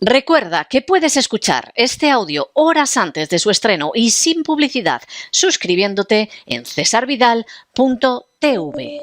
Recuerda que puedes escuchar este audio horas antes de su estreno y sin publicidad suscribiéndote en cesarvidal.tv.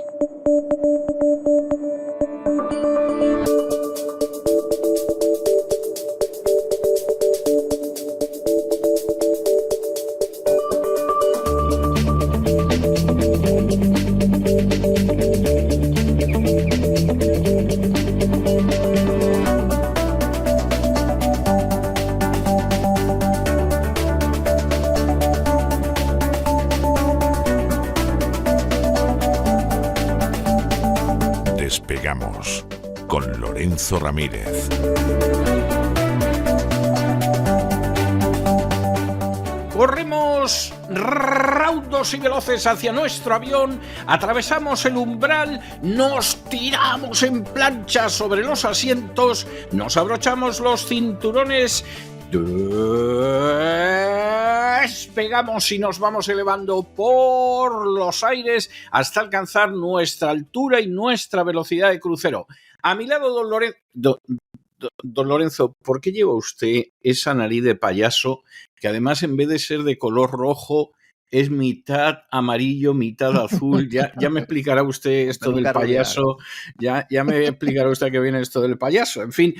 Despegamos con Lorenzo Ramírez. Corremos raudos y veloces hacia nuestro avión, atravesamos el umbral, nos tiramos en plancha sobre los asientos, nos abrochamos los cinturones, despegamos y nos vamos elevando por los aires hasta alcanzar nuestra altura y nuestra velocidad de crucero. A mi lado, don Lorenzo, ¿por qué lleva usted esa nariz de payaso que además en vez de ser de color rojo es mitad amarillo, mitad azul? Ya me explicará usted esto del payaso, ya me explicará usted que viene esto del payaso. En fin,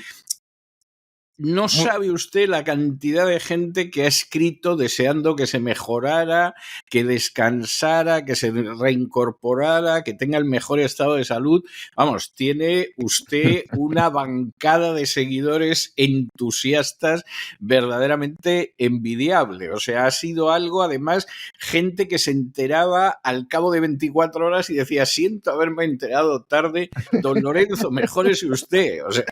no sabe usted la cantidad de gente que ha escrito deseando que se mejorara, que descansara, que se reincorporara, que tenga el mejor estado de salud. Vamos, tiene usted una bancada de seguidores entusiastas verdaderamente envidiable. O sea, ha sido algo, además, gente que se enteraba al cabo de 24 horas y decía, siento haberme enterado tarde, don Lorenzo, mejórese usted. O sea,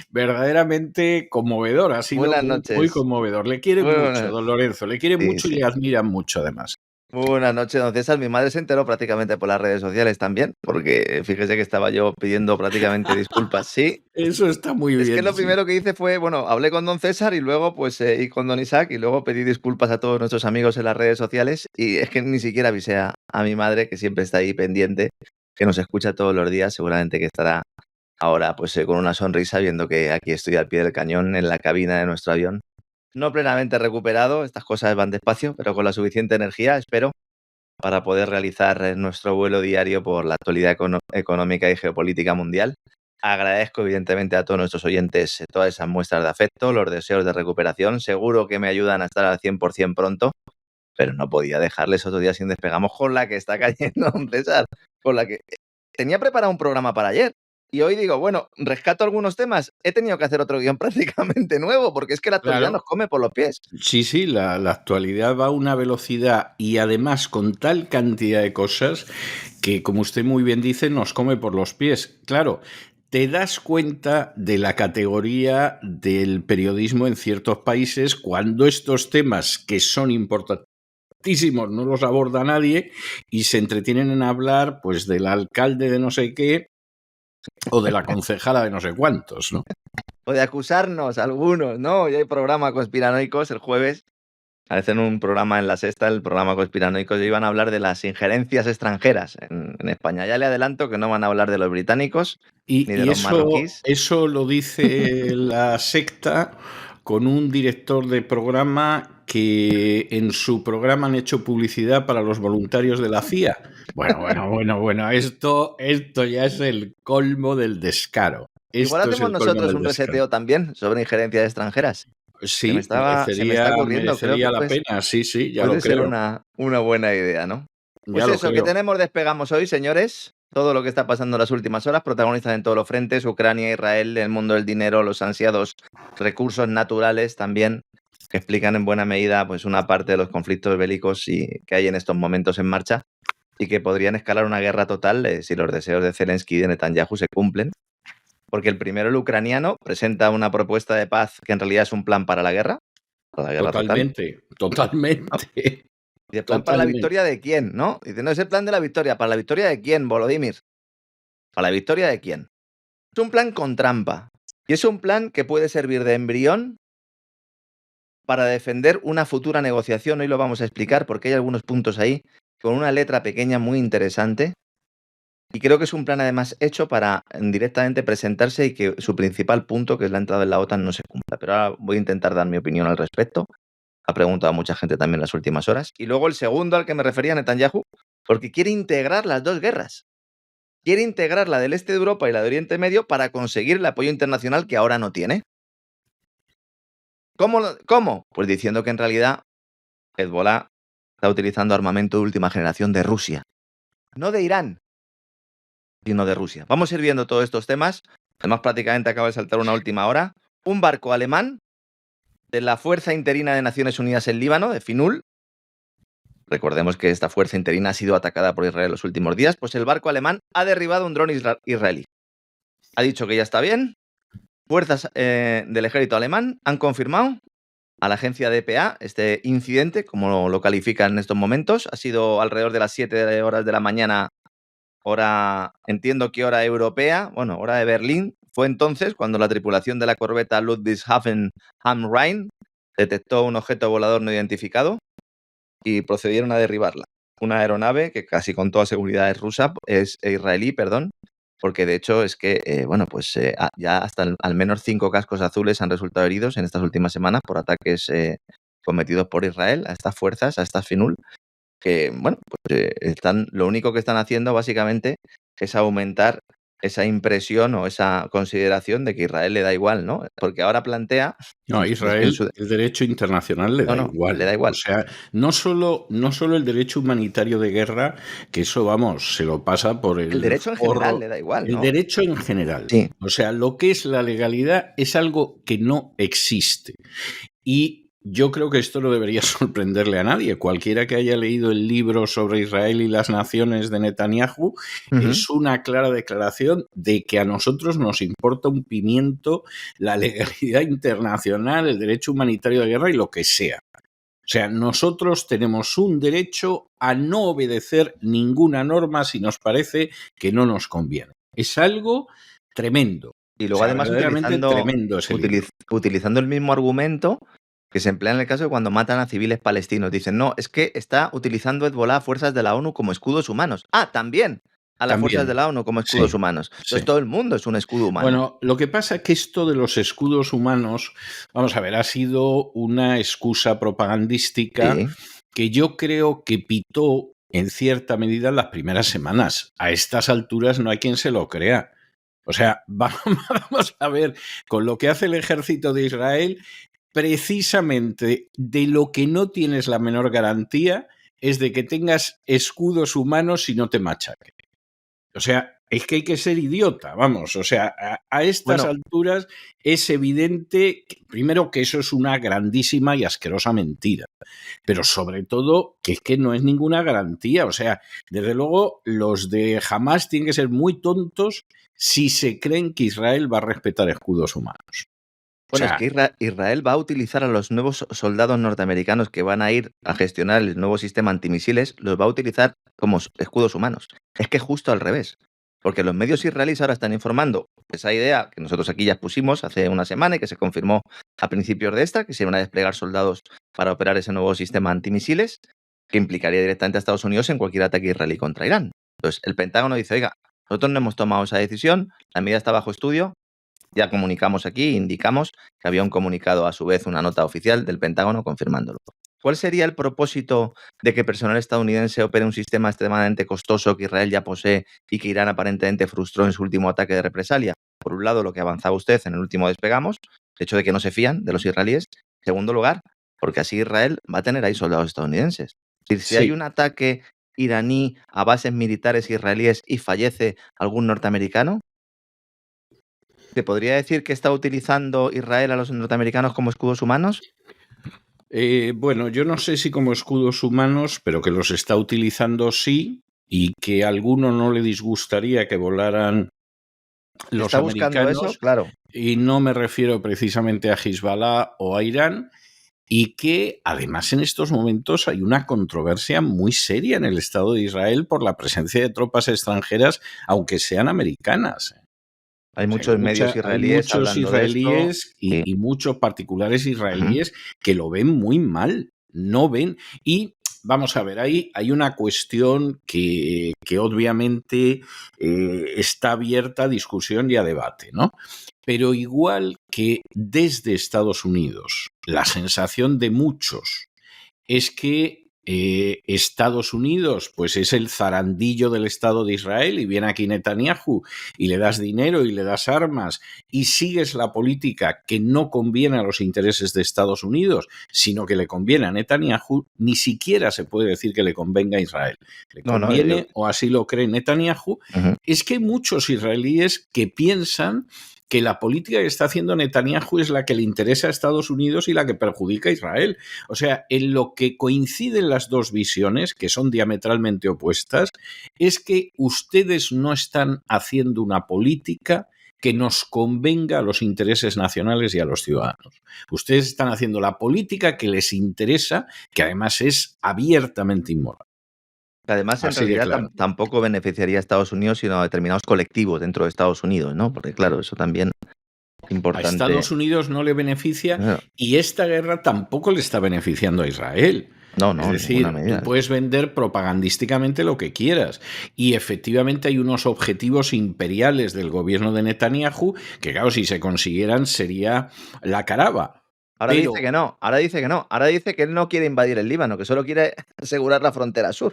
verdaderamente conmovedor, ha sido muy conmovedor. Le quiere mucho, don Lorenzo, le quiere mucho y le admira mucho además. Muy buenas noches, don César. Mi madre se enteró prácticamente por las redes sociales también, porque fíjese que estaba yo pidiendo prácticamente disculpas, sí. Eso está muy bien. Es que lo primero que hice fue, bueno, hablé con don César y luego pues y con don Isaac y luego pedí disculpas a todos nuestros amigos en las redes sociales y es que ni siquiera avisé a mi madre, que siempre está ahí pendiente, que nos escucha todos los días, seguramente que estará ahora pues con una sonrisa viendo que aquí estoy al pie del cañón en la cabina de nuestro avión. No plenamente recuperado, estas cosas van despacio, pero con la suficiente energía, espero, para poder realizar nuestro vuelo diario por la actualidad económica y geopolítica mundial. Agradezco evidentemente a todos nuestros oyentes todas esas muestras de afecto, los deseos de recuperación, seguro que me ayudan a estar al 100% pronto, pero no podía dejarles otro día sin Despegamos con la que está cayendo, don César, con la que tenía preparado un programa para ayer. Y hoy digo, bueno, rescato algunos temas. He tenido que hacer otro guión prácticamente nuevo, porque es que la actualidad nos come por los pies. Sí, la actualidad va a una velocidad y además con tal cantidad de cosas que, como usted muy bien dice, nos come por los pies. Claro, te das cuenta de la categoría del periodismo en ciertos países cuando estos temas que son importantísimos no los aborda nadie y se entretienen en hablar pues del alcalde de no sé qué o de la concejala de no sé cuántos, ¿no? O de acusarnos algunos, ¿no? Hoy hay programa Conspiranoicos el jueves. Hacen un programa en La Sexta, el programa Conspiranoicos, y iban a hablar de las injerencias extranjeras en España. Ya le adelanto que no van a hablar de los británicos ni de los marroquíes. Eso lo dice La Secta con un director de programa que en su programa han hecho publicidad para los voluntarios de la CIA. Bueno, esto ya es el colmo del descaro. Igual hacemos nosotros un reseteo también sobre injerencias extranjeras. Sí, se me está ocurriendo, merecería la pena, sí, ya lo creo. Puede ser una buena idea, ¿no? Pues eso, que tenemos Despegamos hoy, señores. Todo lo que está pasando en las últimas horas, protagonistas en todos los frentes, Ucrania, Israel, el mundo del dinero, los ansiados recursos naturales también, que explican en buena medida pues una parte de los conflictos bélicos que hay en estos momentos en marcha y que podrían escalar una guerra total si los deseos de Zelensky y de Netanyahu se cumplen. Porque el primero, el ucraniano, presenta una propuesta de paz que en realidad es un plan para la guerra. Para la guerra totalmente. ¿Y el plan para la victoria de quién, no? Dice, no, es el plan de la victoria. ¿Para la victoria de quién, Volodymyr? ¿Para la victoria de quién? Es un plan con trampa. Y es un plan que puede servir de embrión para defender una futura negociación. Hoy lo vamos a explicar porque hay algunos puntos ahí con una letra pequeña muy interesante Y creo que es un plan además hecho para directamente presentarse y que su principal punto, que es la entrada en la OTAN, no se cumpla. Pero ahora voy a intentar dar mi opinión al respecto. Ha preguntado a mucha gente también en las últimas horas. Y luego el segundo al que me refería, Netanyahu, porque quiere integrar las dos guerras. Quiere integrar la del este de Europa y la de Oriente Medio para conseguir el apoyo internacional que ahora no tiene. ¿Cómo? Pues diciendo que en realidad Hezbollah está utilizando armamento de última generación de Rusia. No de Irán, sino de Rusia. Vamos a ir viendo todos estos temas. Además, prácticamente acaba de saltar una última hora. Un barco alemán de la Fuerza Interina de Naciones Unidas en Líbano, de FINUL. Recordemos que esta fuerza interina ha sido atacada por Israel los últimos días. Pues el barco alemán ha derribado un dron israelí. Ha dicho que ya está bien. Fuerzas del ejército alemán han confirmado a la agencia DPA este incidente, como lo califican en estos momentos. Ha sido alrededor de las 7 horas de la mañana, entiendo que hora europea, bueno, hora de Berlín. Fue entonces cuando la tripulación de la corbeta Ludwigshafen am Rhein detectó un objeto volador no identificado y procedieron a derribarla. Una aeronave que casi con toda seguridad es israelí, porque de hecho es que, ya hasta al menos 5 cascos azules han resultado heridos en estas últimas semanas por ataques cometidos por Israel a estas fuerzas, a estas FINUL, que, lo único que están haciendo básicamente es aumentar esa impresión o esa consideración de que Israel le da igual, ¿no? Porque ahora plantea... No, a Israel el derecho internacional le da igual. Le da igual. O sea, no solo el derecho humanitario de guerra, que eso, vamos, se lo pasa por el... El derecho en general le da igual, ¿no? El derecho en general. Sí. O sea, lo que es la legalidad es algo que no existe. Y yo creo que esto no debería sorprenderle a nadie. Cualquiera que haya leído el libro sobre Israel y las naciones de Netanyahu es una clara declaración de que a nosotros nos importa un pimiento la legalidad internacional, el derecho humanitario de guerra y lo que sea. O sea, nosotros tenemos un derecho a no obedecer ninguna norma si nos parece que no nos conviene. Es algo tremendo. Y luego, además, utilizando el mismo argumento que se emplea en el caso de cuando matan a civiles palestinos. Dicen, no, es que está utilizando Hezbollah a fuerzas de la ONU como escudos humanos. Ah, también a las fuerzas de la ONU como escudos humanos. Entonces todo el mundo es un escudo humano. Bueno, lo que pasa es que esto de los escudos humanos, vamos a ver, ha sido una excusa propagandística que yo creo que pitó en cierta medida en las primeras semanas. A estas alturas no hay quien se lo crea. O sea, vamos a ver, con lo que hace el ejército de Israel, precisamente de lo que no tienes la menor garantía es de que tengas escudos humanos y no te machaque. O sea, es que hay que ser idiota, vamos. O sea, a estas alturas es evidente, primero, que eso es una grandísima y asquerosa mentira. Pero sobre todo, que es que no es ninguna garantía. O sea, desde luego, los de Hamás tienen que ser muy tontos si se creen que Israel va a respetar escudos humanos. Bueno, es que Israel va a utilizar a los nuevos soldados norteamericanos que van a ir a gestionar el nuevo sistema antimisiles, los va a utilizar como escudos humanos. Es que justo al revés. Porque los medios israelíes ahora están informando esa idea que nosotros aquí ya expusimos hace una semana y que se confirmó a principios de esta, que se iban a desplegar soldados para operar ese nuevo sistema antimisiles, que implicaría directamente a Estados Unidos en cualquier ataque israelí contra Irán. Entonces, el Pentágono dice, oiga, nosotros no hemos tomado esa decisión, la medida está bajo estudio. Ya comunicamos aquí, indicamos que había un comunicado, a su vez, una nota oficial del Pentágono confirmándolo. ¿Cuál sería el propósito de que personal estadounidense opere un sistema extremadamente costoso que Israel ya posee y que Irán aparentemente frustró en su último ataque de represalia? Por un lado, lo que avanzaba usted en el último Despegamos, el hecho de que no se fían de los israelíes. En segundo lugar, porque así Israel va a tener ahí soldados estadounidenses. Es decir, si hay un ataque iraní a bases militares israelíes y fallece algún norteamericano, ¿se podría decir que está utilizando Israel a los norteamericanos como escudos humanos? Bueno, yo no sé si como escudos humanos, pero que los está utilizando sí, y que a alguno no le disgustaría que volaran los ¿Está americanos. Buscando eso? Claro. Y no me refiero precisamente a Hezbollah o a Irán, y que además en estos momentos hay una controversia muy seria en el Estado de Israel por la presencia de tropas extranjeras, aunque sean americanas. Hay muchos medios israelíes, hay muchos israelíes y muchos particulares israelíes que lo ven muy mal, no ven. Y Vamos a ver, hay una cuestión que obviamente está abierta a discusión y a debate, ¿no? Pero igual que desde Estados Unidos, la sensación de muchos es que Estados Unidos pues es el zarandillo del Estado de Israel y viene aquí Netanyahu y le das dinero y le das armas y sigues la política que no conviene a los intereses de Estados Unidos, sino que le conviene a Netanyahu, ni siquiera se puede decir que le convenga a Israel. Le conviene, o así lo cree Netanyahu. Es que hay muchos israelíes que piensan que la política que está haciendo Netanyahu es la que le interesa a Estados Unidos y la que perjudica a Israel. O sea, en lo que coinciden las dos visiones, que son diametralmente opuestas, es que ustedes no están haciendo una política que nos convenga a los intereses nacionales y a los ciudadanos. Ustedes están haciendo la política que les interesa, que además es abiertamente inmoral. Además, en realidad tampoco beneficiaría a Estados Unidos, sino a determinados colectivos dentro de Estados Unidos, ¿no? Porque, claro, eso también es importante. A Estados Unidos no le beneficia y esta guerra tampoco le está beneficiando a Israel. No, es decir, tú puedes vender propagandísticamente lo que quieras y efectivamente hay unos objetivos imperiales del gobierno de Netanyahu que, claro, si se consiguieran sería la caraba. Ahora dice que no, ahora dice que él no quiere invadir el Líbano, que solo quiere asegurar la frontera sur.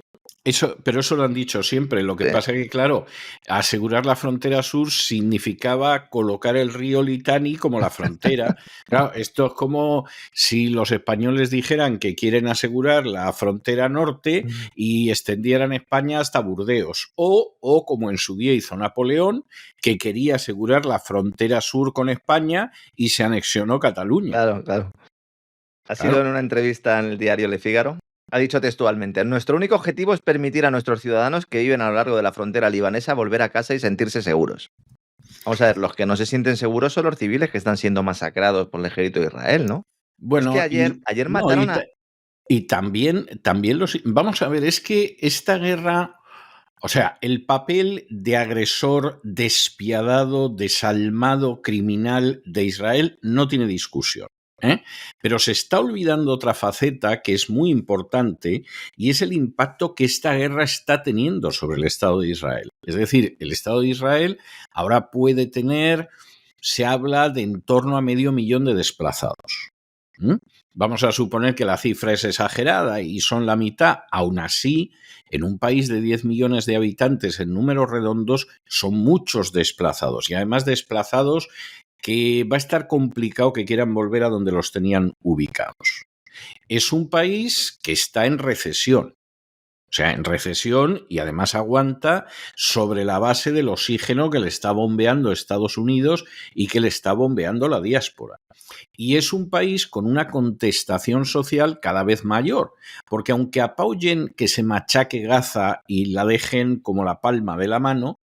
Pero eso lo han dicho siempre. Lo que pasa es que, claro, asegurar la frontera sur significaba colocar el río Litani como la frontera. Claro, esto es como si los españoles dijeran que quieren asegurar la frontera norte y extendieran España hasta Burdeos. O como en su día hizo Napoleón, que quería asegurar la frontera sur con España y se anexionó Cataluña. Claro. Ha sido en una entrevista en el diario Le Figaro. Ha dicho textualmente: nuestro único objetivo es permitir a nuestros ciudadanos que viven a lo largo de la frontera libanesa volver a casa y sentirse seguros. Vamos a ver, los que no se sienten seguros son los civiles que están siendo masacrados por el ejército de Israel, ¿no? Bueno, es que ayer mataron a... Y también los... Vamos a ver, es que esta guerra... O sea, el papel de agresor despiadado, desalmado, criminal de Israel no tiene discusión. Pero se está olvidando otra faceta que es muy importante y es el impacto que esta guerra está teniendo sobre el Estado de Israel. Es decir, el Estado de Israel ahora puede tener, se habla de en torno a 500.000 de desplazados. Vamos a suponer que la cifra es exagerada y son la mitad. Aún así, en un país de 10 millones de habitantes, en números redondos, son muchos desplazados y además desplazados que va a estar complicado que quieran volver a donde los tenían ubicados. Es un país que está en recesión. O sea, en recesión y además aguanta sobre la base del oxígeno que le está bombeando Estados Unidos y que le está bombeando la diáspora. Y es un país con una contestación social cada vez mayor, porque aunque apoyen que se machaque Gaza y la dejen como la palma de la mano,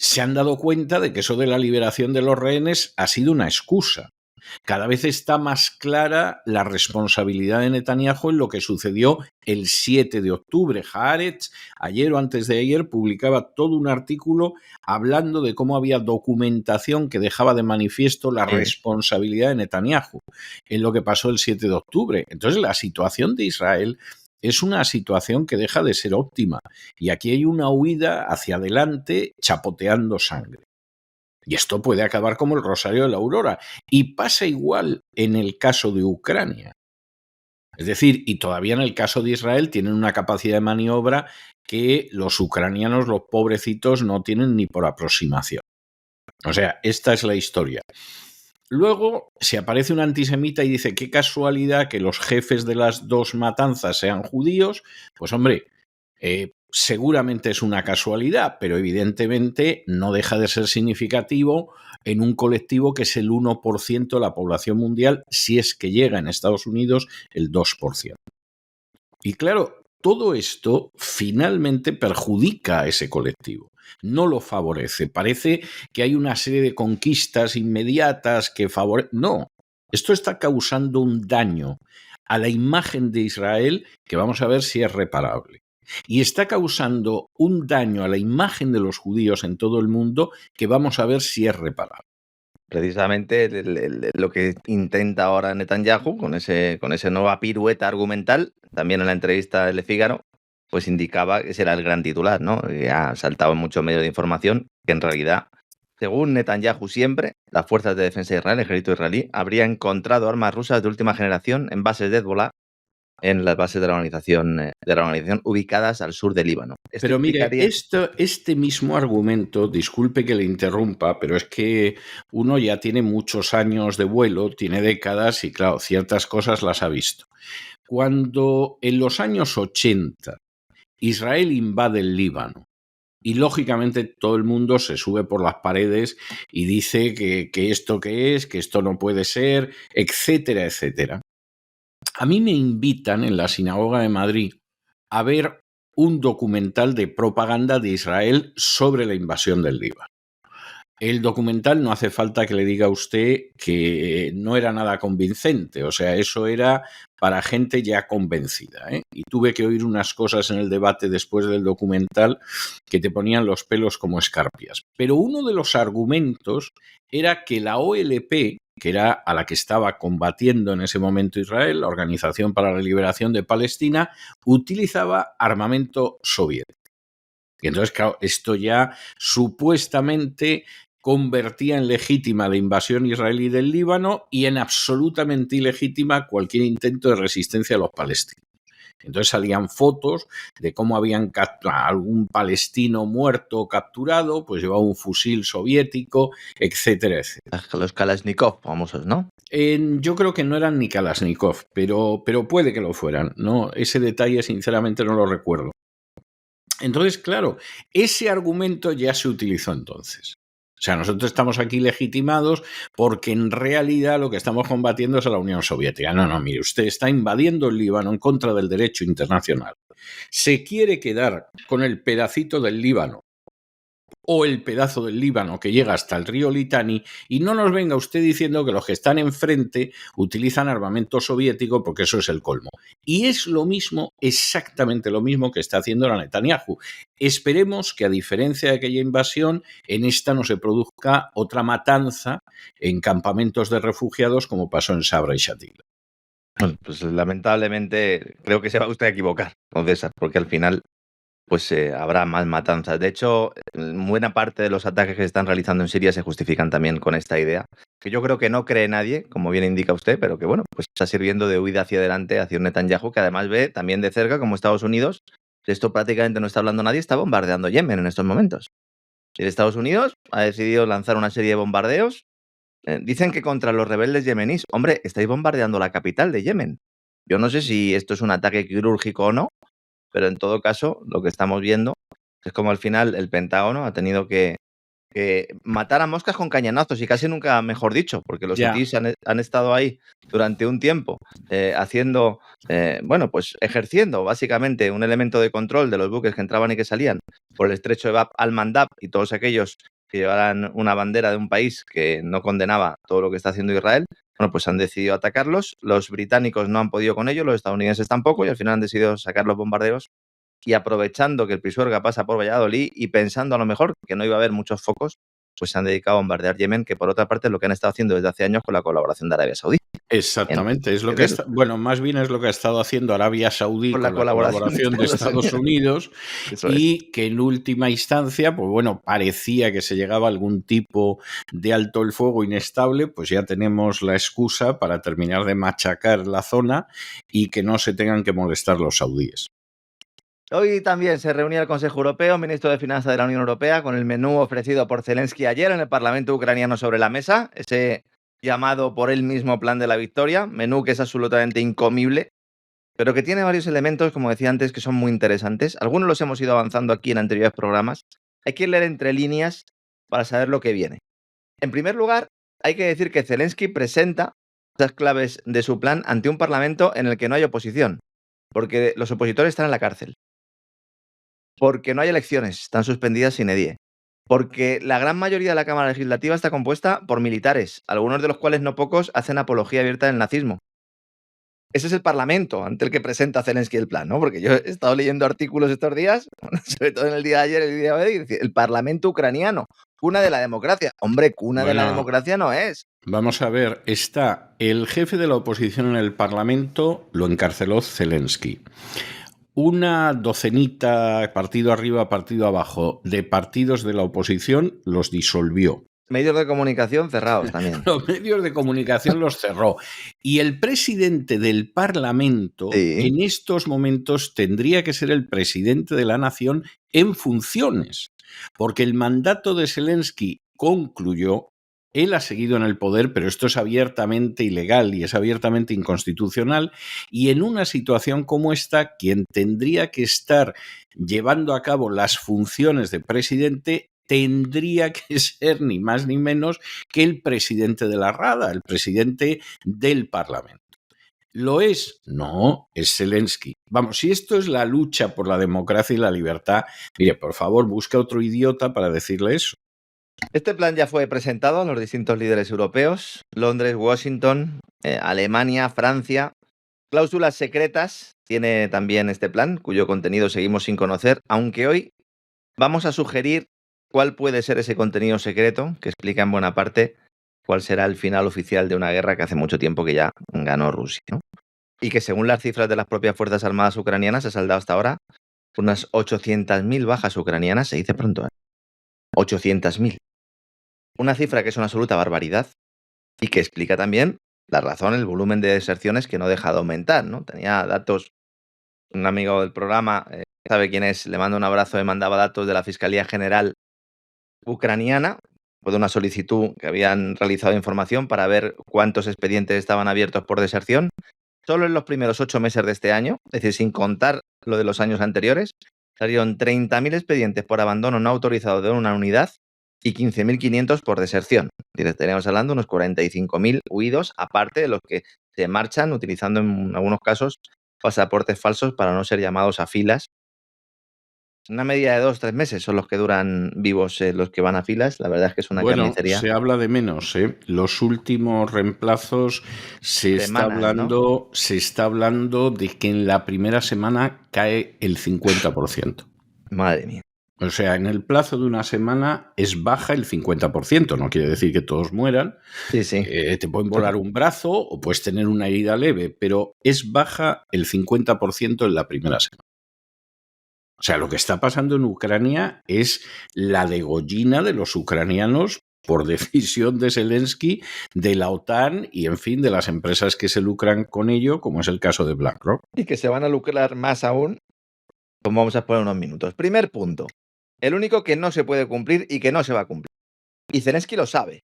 se han dado cuenta de que eso de la liberación de los rehenes ha sido una excusa. Cada vez está más clara la responsabilidad de Netanyahu en lo que sucedió el 7 de octubre. Haaretz, ayer o antes de ayer, publicaba todo un artículo hablando de cómo había documentación que dejaba de manifiesto la responsabilidad de Netanyahu en lo que pasó el 7 de octubre. Entonces, la situación de Israel es una situación que deja de ser óptima y aquí hay una huida hacia adelante chapoteando sangre. Y esto puede acabar como el Rosario de la Aurora. Y pasa igual en el caso de Ucrania. Es decir, y todavía en el caso de Israel tienen una capacidad de maniobra que los ucranianos, los pobrecitos, no tienen ni por aproximación. O sea, esta es la historia. Luego, si aparece un antisemita y dice qué casualidad que los jefes de las dos matanzas sean judíos, pues hombre, seguramente es una casualidad, pero evidentemente no deja de ser significativo en un colectivo que es el 1% de la población mundial, si es que llega en Estados Unidos el 2%. Y claro, todo esto finalmente perjudica a ese colectivo, no lo favorece. Parece que hay una serie de conquistas inmediatas que favorecen. No, esto está causando un daño a la imagen de Israel que vamos a ver si es reparable. Y está causando un daño a la imagen de los judíos en todo el mundo que vamos a ver si es reparable. precisamente lo que intenta ahora Netanyahu con esa nueva pirueta argumental, también en la entrevista de Le Figaro, pues indicaba que ese era el gran titular, ¿no? Que ha saltado en muchos medios de información, que en realidad, según Netanyahu siempre, las fuerzas de defensa de Israel, el ejército israelí, habría encontrado armas rusas de última generación en bases de Hezbollah, en las bases de la organización ubicadas al sur del Líbano. Pero mire, este mismo argumento, disculpe que le interrumpa, pero es que uno ya tiene muchos años de vuelo, tiene décadas y claro, ciertas cosas las ha visto. Cuando en los años 80 Israel invade el Líbano y lógicamente todo el mundo se sube por las paredes y dice que esto qué es, que esto no puede ser, etcétera, etcétera. A mí me invitan en la Sinagoga de Madrid a ver un documental de propaganda de Israel sobre la invasión del Líbano. El documental no hace falta que le diga a usted que no era nada convincente, o sea, eso era para gente ya convencida, ¿eh? Y tuve que oír unas cosas en el debate después del documental que te ponían los pelos como escarpias. Pero uno de los argumentos era que la OLP, que era a la que estaba combatiendo en ese momento Israel, la Organización para la Liberación de Palestina, utilizaba armamento soviético. Y entonces, claro, esto ya supuestamente convertía en legítima la invasión israelí del Líbano y en absolutamente ilegítima cualquier intento de resistencia a los palestinos. Entonces salían fotos de cómo habían algún palestino muerto o capturado, pues llevaba un fusil soviético, etcétera, etcétera. Los Kalashnikov famosos, ¿no? Yo creo que no eran ni Kalashnikov, pero puede que lo fueran, ¿no? Ese detalle sinceramente no lo recuerdo. Entonces, claro, ese argumento ya se utilizó entonces. O sea, nosotros estamos aquí legitimados porque en realidad lo que estamos combatiendo es a la Unión Soviética. No, mire, usted está invadiendo el Líbano en contra del derecho internacional. Se quiere quedar con el pedacito del Líbano o el pedazo del Líbano que llega hasta el río Litani y no nos venga usted diciendo que los que están enfrente utilizan armamento soviético porque eso es el colmo. Y es lo mismo, exactamente lo mismo que está haciendo la Netanyahu. Esperemos que a diferencia de aquella invasión, en esta no se produzca otra matanza en campamentos de refugiados como pasó en Sabra y Shatila. Bueno, pues lamentablemente creo que se va usted a equivocar, don César, porque al final pues habrá más matanzas. De hecho, buena parte de los ataques que se están realizando en Siria se justifican también con esta idea, que yo creo que no cree nadie, como bien indica usted, pero que bueno, pues está sirviendo de huida hacia adelante hacia un Netanyahu que además ve también de cerca como Estados Unidos, de esto prácticamente no está hablando nadie, está bombardeando Yemen en estos momentos. Y Estados Unidos ha decidido lanzar una serie de bombardeos. Dicen que contra los rebeldes yemeníes. Hombre, estáis bombardeando la capital de Yemen. Yo no sé si esto es un ataque quirúrgico o no, pero en todo caso, lo que estamos viendo es como al final el Pentágono ha tenido que matar a moscas con cañonazos, y casi nunca mejor dicho, porque los hutíes han estado ahí durante un tiempo haciendo, bueno, pues ejerciendo básicamente un elemento de control de los buques que entraban y que salían por el estrecho de Bab al-Mandab y todos aquellos que llevaran una bandera de un país que no condenaba todo lo que está haciendo Israel. Bueno, pues han decidido atacarlos, los británicos no han podido con ello, los estadounidenses tampoco, y al final han decidido sacar los bombarderos y aprovechando que el Pisuerga pasa por Valladolid y pensando a lo mejor que no iba a haber muchos focos, pues se han dedicado a bombardear Yemen, que por otra parte es lo que han estado haciendo desde hace años con la colaboración de Arabia Saudí. Exactamente, es lo que más bien es lo que ha estado haciendo Arabia Saudí con la colaboración de Estados Unidos y que en última instancia, pues bueno, parecía que se llegaba a algún tipo de alto el fuego inestable, pues ya tenemos la excusa para terminar de machacar la zona y que no se tengan que molestar los saudíes. Hoy también se reunía el Consejo Europeo, ministro de Finanzas de la Unión Europea, con el menú ofrecido por Zelensky ayer en el Parlamento ucraniano sobre la mesa, ese llamado por él mismo Plan de la Victoria, menú que es absolutamente incomible, pero que tiene varios elementos, como decía antes, que son muy interesantes. Algunos los hemos ido avanzando aquí en anteriores programas. Hay que leer entre líneas para saber lo que viene. En primer lugar, hay que decir que Zelensky presenta las claves de su plan ante un Parlamento en el que no hay oposición, porque los opositores están en la cárcel. Porque no hay elecciones, están suspendidas sin edie. Porque la gran mayoría de la Cámara Legislativa está compuesta por militares, algunos de los cuales no pocos hacen apología abierta del nazismo. Ese es el Parlamento ante el que presenta Zelensky el plan, ¿no? Porque yo he estado leyendo artículos estos días, sobre todo en el día de ayer, el día de hoy, el Parlamento ucraniano, Cuna de la democracia. Hombre, cuna de la Bueno, democracia no es. vamos a ver, está el jefe de la oposición en el Parlamento, lo encarceló Zelensky. Una docenita, partido arriba, partido abajo, de partidos de la oposición los disolvió. Medios de comunicación cerrados también. Los medios de comunicación los cerró. Y el presidente del Parlamento, Sí. en estos momentos, tendría que ser el presidente de la nación en funciones, porque el mandato de Zelensky concluyó. Él ha seguido en el poder, pero esto es abiertamente ilegal y es abiertamente inconstitucional. Y en una situación como esta, quien tendría que estar llevando a cabo las funciones de presidente tendría que ser ni más ni menos que el presidente de la Rada, el presidente del Parlamento. ¿Lo es? No, es Zelensky. Vamos, si esto es la lucha por la democracia y la libertad, mire, por favor, busca otro idiota para decirle eso. Este plan ya fue presentado a los distintos líderes europeos, Londres, Washington, Alemania, Francia. Cláusulas secretas tiene también este plan, cuyo contenido seguimos sin conocer, aunque hoy vamos a sugerir cuál puede ser ese contenido secreto, que explica en buena parte cuál será el final oficial de una guerra que hace mucho tiempo que ya ganó Rusia, ¿no? Y que según las cifras de las propias Fuerzas Armadas ucranianas ha saldado hasta ahora unas 800.000 bajas ucranianas, se dice pronto, 800.000. Una cifra que es una absoluta barbaridad y que explica también la razón, el volumen de deserciones que no deja de aumentar, ¿no? Tenía datos, un amigo del programa, sabe quién es, le mando un abrazo, me mandaba datos de la Fiscalía General ucraniana, de una solicitud que habían realizado información para ver cuántos expedientes estaban abiertos por deserción. Solo en los primeros 8 meses de este año, es decir, sin contar lo de los años anteriores, salieron 30.000 expedientes por abandono no autorizado de una unidad y 15.500 por deserción. Estaríamos hablando de unos 45.000 huidos, aparte de los que se marchan utilizando en algunos casos pasaportes falsos para no ser llamados a filas. Una media de 2-3 meses son los que duran vivos los que van a filas. La verdad es que es una carnicería. Se habla de menos, ¿eh? Los últimos reemplazos Semanas, ¿no? se está hablando de que en la primera semana cae el 50%. Madre mía. O sea, en el plazo de una semana es baja el 50%. No quiere decir que todos mueran. Sí, sí. Te pueden volar un brazo o puedes tener una herida leve, pero es baja el 50% en la primera semana. O sea, lo que está pasando en Ucrania es la degollina de los ucranianos por decisión de Zelensky, de la OTAN y, en fin, de las empresas que se lucran con ello, como es el caso de BlackRock. Y que se van a lucrar más aún, como vamos a exponer unos minutos. Primer punto. El único que no se puede cumplir y que no se va a cumplir. Y Zelensky lo sabe.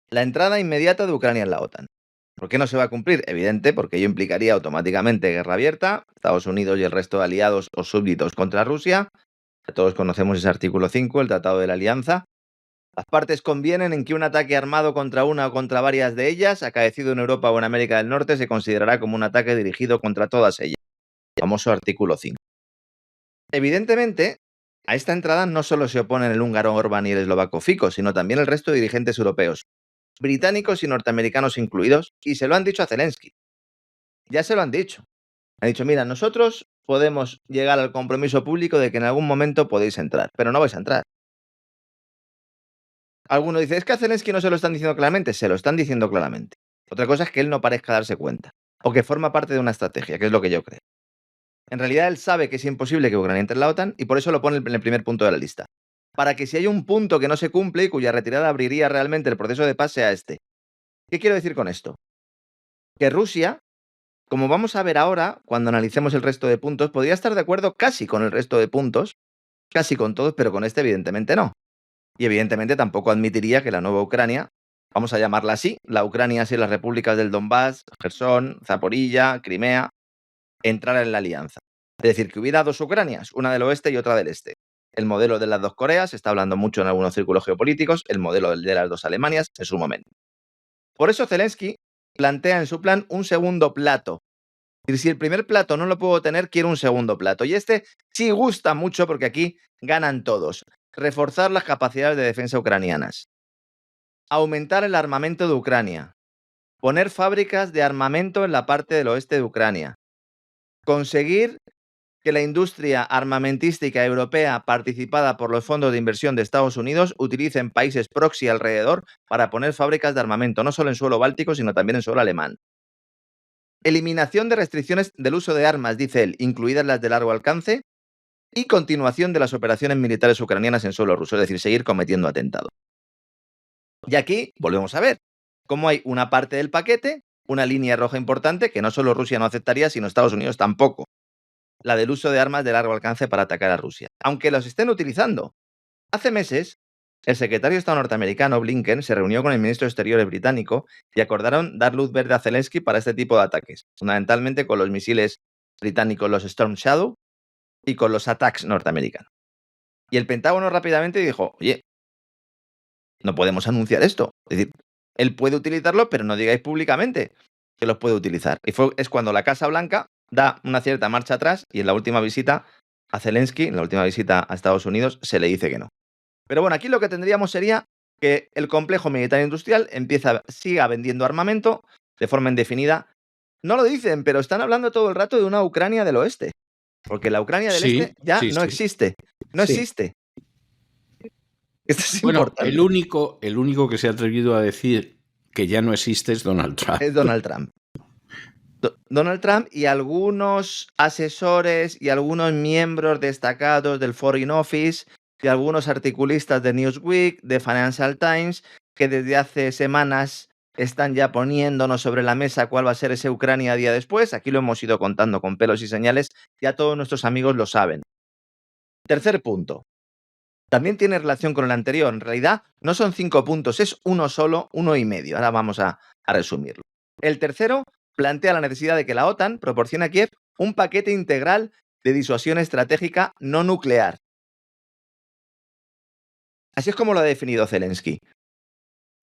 La entrada inmediata de Ucrania en la OTAN. ¿Por qué no se va a cumplir? Evidente, porque ello implicaría automáticamente guerra abierta, Estados Unidos y el resto de aliados o súbditos contra Rusia. Todos conocemos ese artículo 5, el Tratado de la Alianza. Las partes convienen en que un ataque armado contra una o contra varias de ellas, acaecido en Europa o en América del Norte, se considerará como un ataque dirigido contra todas ellas. El famoso artículo 5. Evidentemente, a esta entrada no solo se oponen el húngaro Orbán y el eslovaco Fico, sino también el resto de dirigentes europeos, británicos y norteamericanos incluidos, y se lo han dicho a Zelensky. Ya se lo han dicho. Han dicho, mira, nosotros podemos llegar al compromiso público de que en algún momento podéis entrar, pero no vais a entrar. Alguno dice, es que a Zelensky no se lo están diciendo claramente. Se lo están diciendo claramente. Otra cosa es que él no parezca darse cuenta, o que forma parte de una estrategia, que es lo que yo creo. En realidad él sabe que es imposible que Ucrania entre en la OTAN y por eso lo pone en el primer punto de la lista. Para que si hay un punto que no se cumple y cuya retirada abriría realmente el proceso de paz sea este. ¿Qué quiero decir con esto? Que Rusia, como vamos a ver ahora, cuando analicemos el resto de puntos, podría estar de acuerdo casi con el resto de puntos, casi con todos, pero con este evidentemente no. Y evidentemente tampoco admitiría que la nueva Ucrania, vamos a llamarla así, la Ucrania sin las repúblicas del Donbass, Jersón, Zaporilla, Crimea, entrara en la alianza. Es decir, que hubiera dos Ucranias, una del oeste y otra del este. El modelo de las dos Coreas, se está hablando mucho en algunos círculos geopolíticos, el modelo de las dos Alemanias en su momento. Por eso Zelensky plantea en su plan un segundo plato. Y si el primer plato no lo puedo tener, quiero un segundo plato. Y este sí gusta mucho porque aquí ganan todos. Reforzar las capacidades de defensa ucranianas. Aumentar el armamento de Ucrania. Poner fábricas de armamento en la parte del oeste de Ucrania. Conseguir que la industria armamentística europea participada por los fondos de inversión de Estados Unidos utilicen países proxy alrededor para poner fábricas de armamento, no solo en suelo báltico, sino también en suelo alemán. Eliminación de restricciones del uso de armas, dice él, incluidas las de largo alcance, y continuación de las operaciones militares ucranianas en suelo ruso, es decir, seguir cometiendo atentados. Y aquí volvemos a ver cómo hay una parte del paquete, una línea roja importante que no solo Rusia no aceptaría, sino Estados Unidos tampoco. La del uso de armas de largo alcance para atacar a Rusia. Aunque los estén utilizando. Hace meses, el secretario de Estado norteamericano, Blinken, se reunió con el ministro de Exteriores británico y acordaron dar luz verde a Zelensky para este tipo de ataques, fundamentalmente con los misiles británicos, los Storm Shadow, y con los ATACMS norteamericanos. Y el Pentágono rápidamente dijo, oye, no podemos anunciar esto. Es decir, él puede utilizarlo, pero no digáis públicamente que los puede utilizar. Y es cuando la Casa Blanca da una cierta marcha atrás y en la última visita a Zelensky, en la última visita a Estados Unidos, se le dice que no. Pero bueno, aquí lo que tendríamos sería que el complejo militar industrial siga vendiendo armamento de forma indefinida. No lo dicen, pero están hablando todo el rato de una Ucrania del oeste. Porque la Ucrania del este ya no existe. No existe. Esto es importante. El único que se ha atrevido a decir que ya no existe es Donald Trump. Es Donald Trump. Donald Trump y algunos asesores y algunos miembros destacados del Foreign Office y algunos articulistas de Newsweek, de Financial Times, que desde hace semanas están ya poniéndonos sobre la mesa cuál va a ser ese Ucrania día después. Aquí lo hemos ido contando con pelos y señales, ya todos nuestros amigos lo saben. Tercer punto. También tiene relación con el anterior. En realidad no son 5 puntos, es uno solo, 1,5. Ahora vamos a resumirlo. El tercero plantea la necesidad de que la OTAN proporcione a Kiev un paquete integral de disuasión estratégica no nuclear. Así es como lo ha definido Zelensky.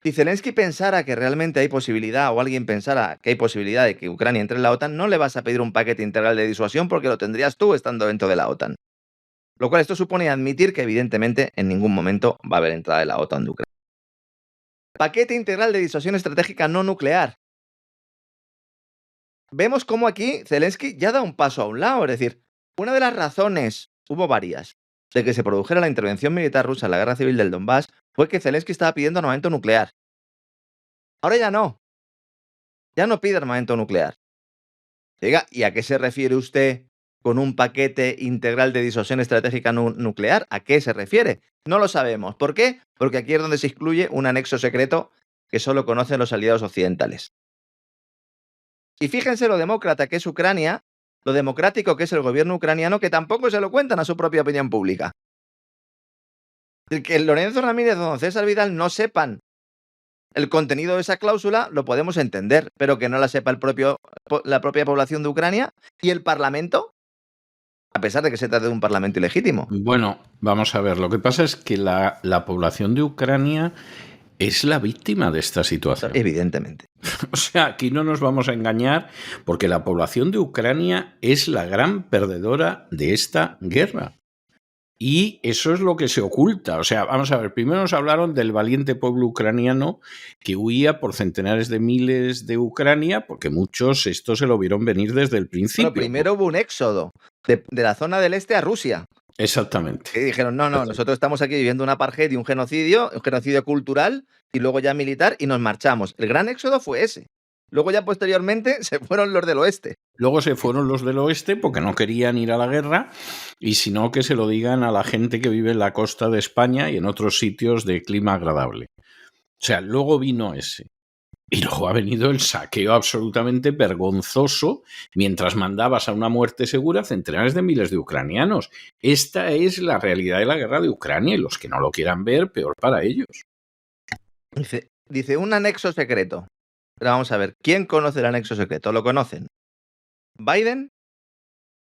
Si Zelensky pensara que realmente hay posibilidad, o alguien pensara que hay posibilidad de que Ucrania entre en la OTAN, no le vas a pedir un paquete integral de disuasión porque lo tendrías tú estando dentro de la OTAN. Lo cual esto supone admitir que evidentemente en ningún momento va a haber entrada de la OTAN de Ucrania. Paquete integral de disuasión estratégica no nuclear. Vemos cómo aquí Zelensky ya da un paso a un lado. Es decir, una de las razones, hubo varias, de que se produjera la intervención militar rusa en la guerra civil del Donbass fue que Zelensky estaba pidiendo armamento nuclear. Ahora ya no. Ya no pide armamento nuclear. Diga, ¿y a qué se refiere usted con un paquete integral de disuasión estratégica nuclear? ¿A qué se refiere? No lo sabemos. ¿Por qué? Porque aquí es donde se incluye un anexo secreto que solo conocen los aliados occidentales. Y fíjense lo demócrata que es Ucrania, lo democrático que es el gobierno ucraniano, que tampoco se lo cuentan a su propia opinión pública. Que Lorenzo Ramírez o don César Vidal no sepan el contenido de esa cláusula lo podemos entender, pero que no la sepa la propia población de Ucrania y el Parlamento, a pesar de que se trata de un Parlamento ilegítimo. Bueno, vamos a ver, lo que pasa es que la población de Ucrania es la víctima de esta situación. Evidentemente. O sea, aquí no nos vamos a engañar porque la población de Ucrania es la gran perdedora de esta guerra. Y eso es lo que se oculta. O sea, vamos a ver, primero nos hablaron del valiente pueblo ucraniano que huía por centenares de miles de Ucrania, porque muchos esto se lo vieron venir desde el principio. Bueno, primero hubo un éxodo de la zona del este a Rusia. Exactamente. Y dijeron, no, nosotros estamos aquí viviendo un apartheid y un genocidio cultural y luego ya militar y nos marchamos. El gran éxodo fue ese. Luego ya posteriormente se fueron los del oeste. Luego se fueron los del oeste porque no querían ir a la guerra y si no que se lo digan a la gente que vive en la costa de España y en otros sitios de clima agradable. O sea, luego vino ese. Y luego ha venido el saqueo absolutamente vergonzoso mientras mandabas a una muerte segura centenares de miles de ucranianos. Esta es la realidad de la guerra de Ucrania y los que no lo quieran ver, peor para ellos. Dice un anexo secreto. Pero vamos a ver, ¿quién conoce el anexo secreto? ¿Lo conocen? Biden,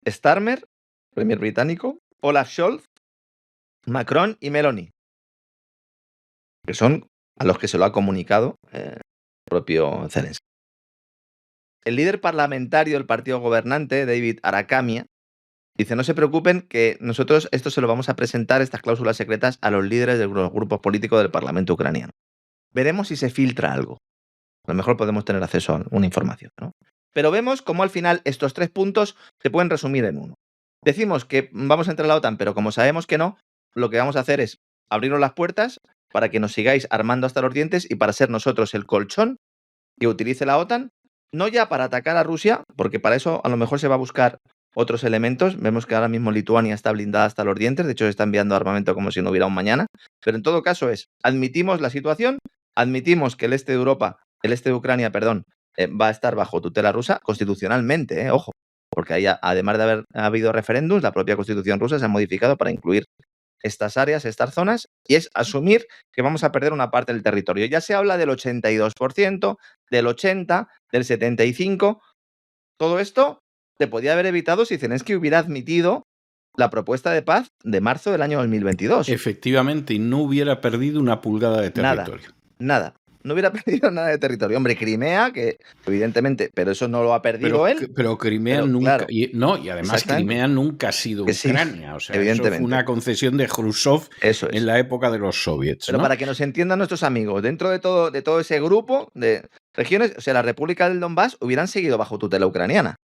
Starmer, premier británico, Olaf Scholz, Macron y Meloni. Que son a los que se lo ha comunicado el propio Zelensky. El líder parlamentario del partido gobernante, David Arakhamia, dice, no se preocupen que nosotros esto se lo vamos a presentar, estas cláusulas secretas, a los líderes de los grupos políticos del Parlamento ucraniano. Veremos si se filtra algo. A lo mejor podemos tener acceso a una información, ¿no? Pero vemos cómo al final estos 3 puntos se pueden resumir en uno. decimos que vamos a entrar a la OTAN, pero como sabemos que no, lo que vamos a hacer es abriros las puertas para que nos sigáis armando hasta los dientes y para ser nosotros el colchón que utilice la OTAN, no ya para atacar a Rusia, porque para eso a lo mejor se va a buscar otros elementos. Vemos que ahora mismo Lituania está blindada hasta los dientes, de hecho se está enviando armamento como si no hubiera un mañana, pero en todo caso admitimos la situación, admitimos que el este de Ucrania, va a estar bajo tutela rusa constitucionalmente, ojo, porque ahí, además de haber habido referéndums, la propia constitución rusa se ha modificado para incluir estas áreas, estas zonas, y es asumir que vamos a perder una parte del territorio. Ya se habla del 82%, del 80%, del 75%. Todo esto se podía haber evitado si Zelensky hubiera admitido la propuesta de paz de marzo del año 2022. Efectivamente, y no hubiera perdido una pulgada de territorio. Nada. No hubiera perdido nada de territorio. Hombre, Crimea, que evidentemente, pero eso no lo ha perdido él. Pero Crimea nunca... Claro, y además Crimea nunca ha sido Ucrania. O sea, eso fue una concesión de Khrushchev en la época de los soviets. Pero para que nos entiendan nuestros amigos, dentro de todo ese grupo de regiones, o sea, la República del Donbass hubieran seguido bajo tutela ucraniana.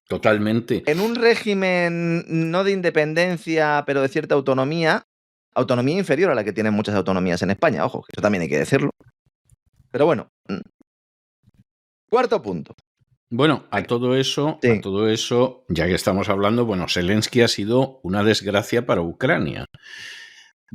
Totalmente. En un régimen no de independencia, pero de cierta autonomía inferior a la que tienen muchas autonomías en España, ojo, que eso también hay que decirlo. Pero bueno, cuarto punto. Bueno, a todo eso, ya que estamos hablando, Zelensky ha sido una desgracia para Ucrania.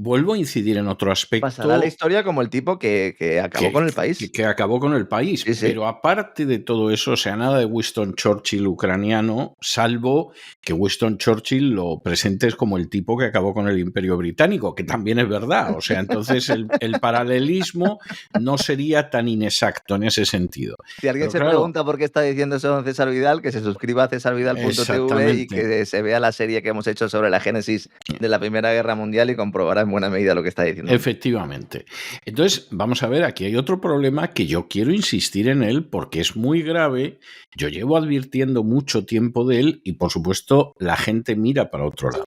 Vuelvo a incidir en otro aspecto. Pasará la historia como el tipo que acabó con el país. Que acabó con el país. Sí. Pero aparte de todo eso, o sea, nada de Winston Churchill ucraniano, salvo que Winston Churchill lo presentes como el tipo que acabó con el Imperio Británico, que también es verdad. O sea, entonces el paralelismo no sería tan inexacto en ese sentido. Si alguien pregunta por qué está diciendo eso don César Vidal, que se suscriba a cesarvidal.tv y que se vea la serie que hemos hecho sobre la génesis de la Primera Guerra Mundial y comprobará en buena medida lo que está diciendo. Efectivamente. Entonces, vamos a ver, aquí hay otro problema que yo quiero insistir en él porque es muy grave. Yo llevo advirtiendo mucho tiempo de él y, por supuesto, la gente mira para otro lado.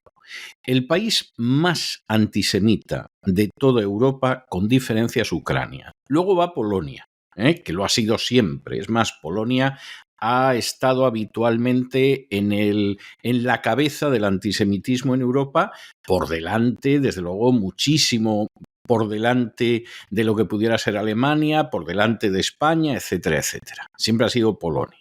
El país más antisemita de toda Europa, con diferencia, es Ucrania. Luego va Polonia, que lo ha sido siempre. Es más, Polonia ha estado habitualmente en la cabeza del antisemitismo en Europa, por delante, desde luego, muchísimo por delante de lo que pudiera ser Alemania, por delante de España, etcétera, etcétera. Siempre ha sido Polonia.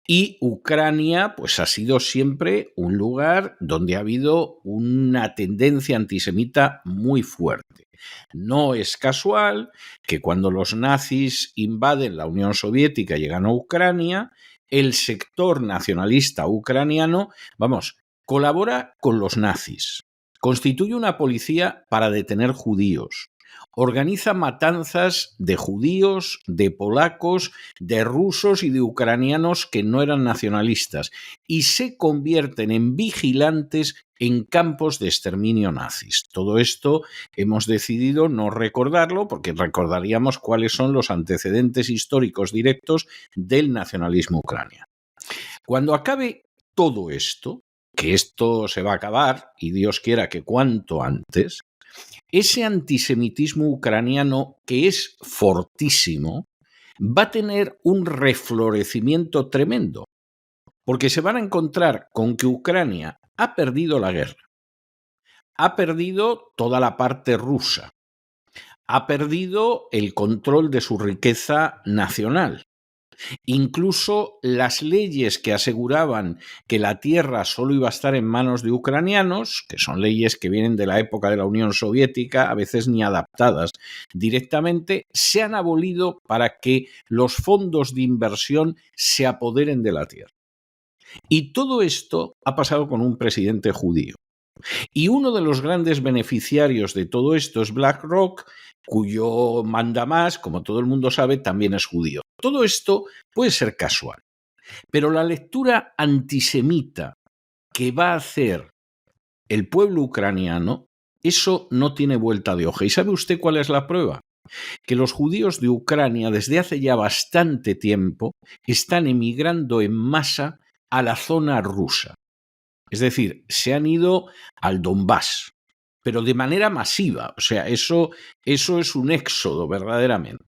Y Ucrania, pues ha sido siempre un lugar donde ha habido una tendencia antisemita muy fuerte. No es casual que cuando los nazis invaden la Unión Soviética y llegan a Ucrania, el sector nacionalista ucraniano, colabora con los nazis, constituye una policía para detener judíos, organiza matanzas de judíos, de polacos, de rusos y de ucranianos que no eran nacionalistas y se convierten en vigilantes en campos de exterminio nazis. Todo esto hemos decidido no recordarlo porque recordaríamos cuáles son los antecedentes históricos directos del nacionalismo ucraniano. Cuando acabe todo esto, que esto se va a acabar y Dios quiera que cuanto antes, ese antisemitismo ucraniano, que es fortísimo, va a tener un reflorecimiento tremendo, porque se van a encontrar con que Ucrania ha perdido la guerra, ha perdido toda la parte rusa, ha perdido el control de su riqueza nacional. Incluso las leyes que aseguraban que la tierra solo iba a estar en manos de ucranianos, que son leyes que vienen de la época de la Unión Soviética, a veces ni adaptadas directamente, se han abolido para que los fondos de inversión se apoderen de la tierra. Y todo esto ha pasado con un presidente judío. Y uno de los grandes beneficiarios de todo esto es BlackRock, cuyo mandamás, como todo el mundo sabe, también es judío. Todo esto puede ser casual, pero la lectura antisemita que va a hacer el pueblo ucraniano, eso no tiene vuelta de hoja. ¿Y sabe usted cuál es la prueba? Que los judíos de Ucrania desde hace ya bastante tiempo están emigrando en masa a la zona rusa. Es decir, se han ido al Donbass, pero de manera masiva. O sea, eso es un éxodo verdaderamente.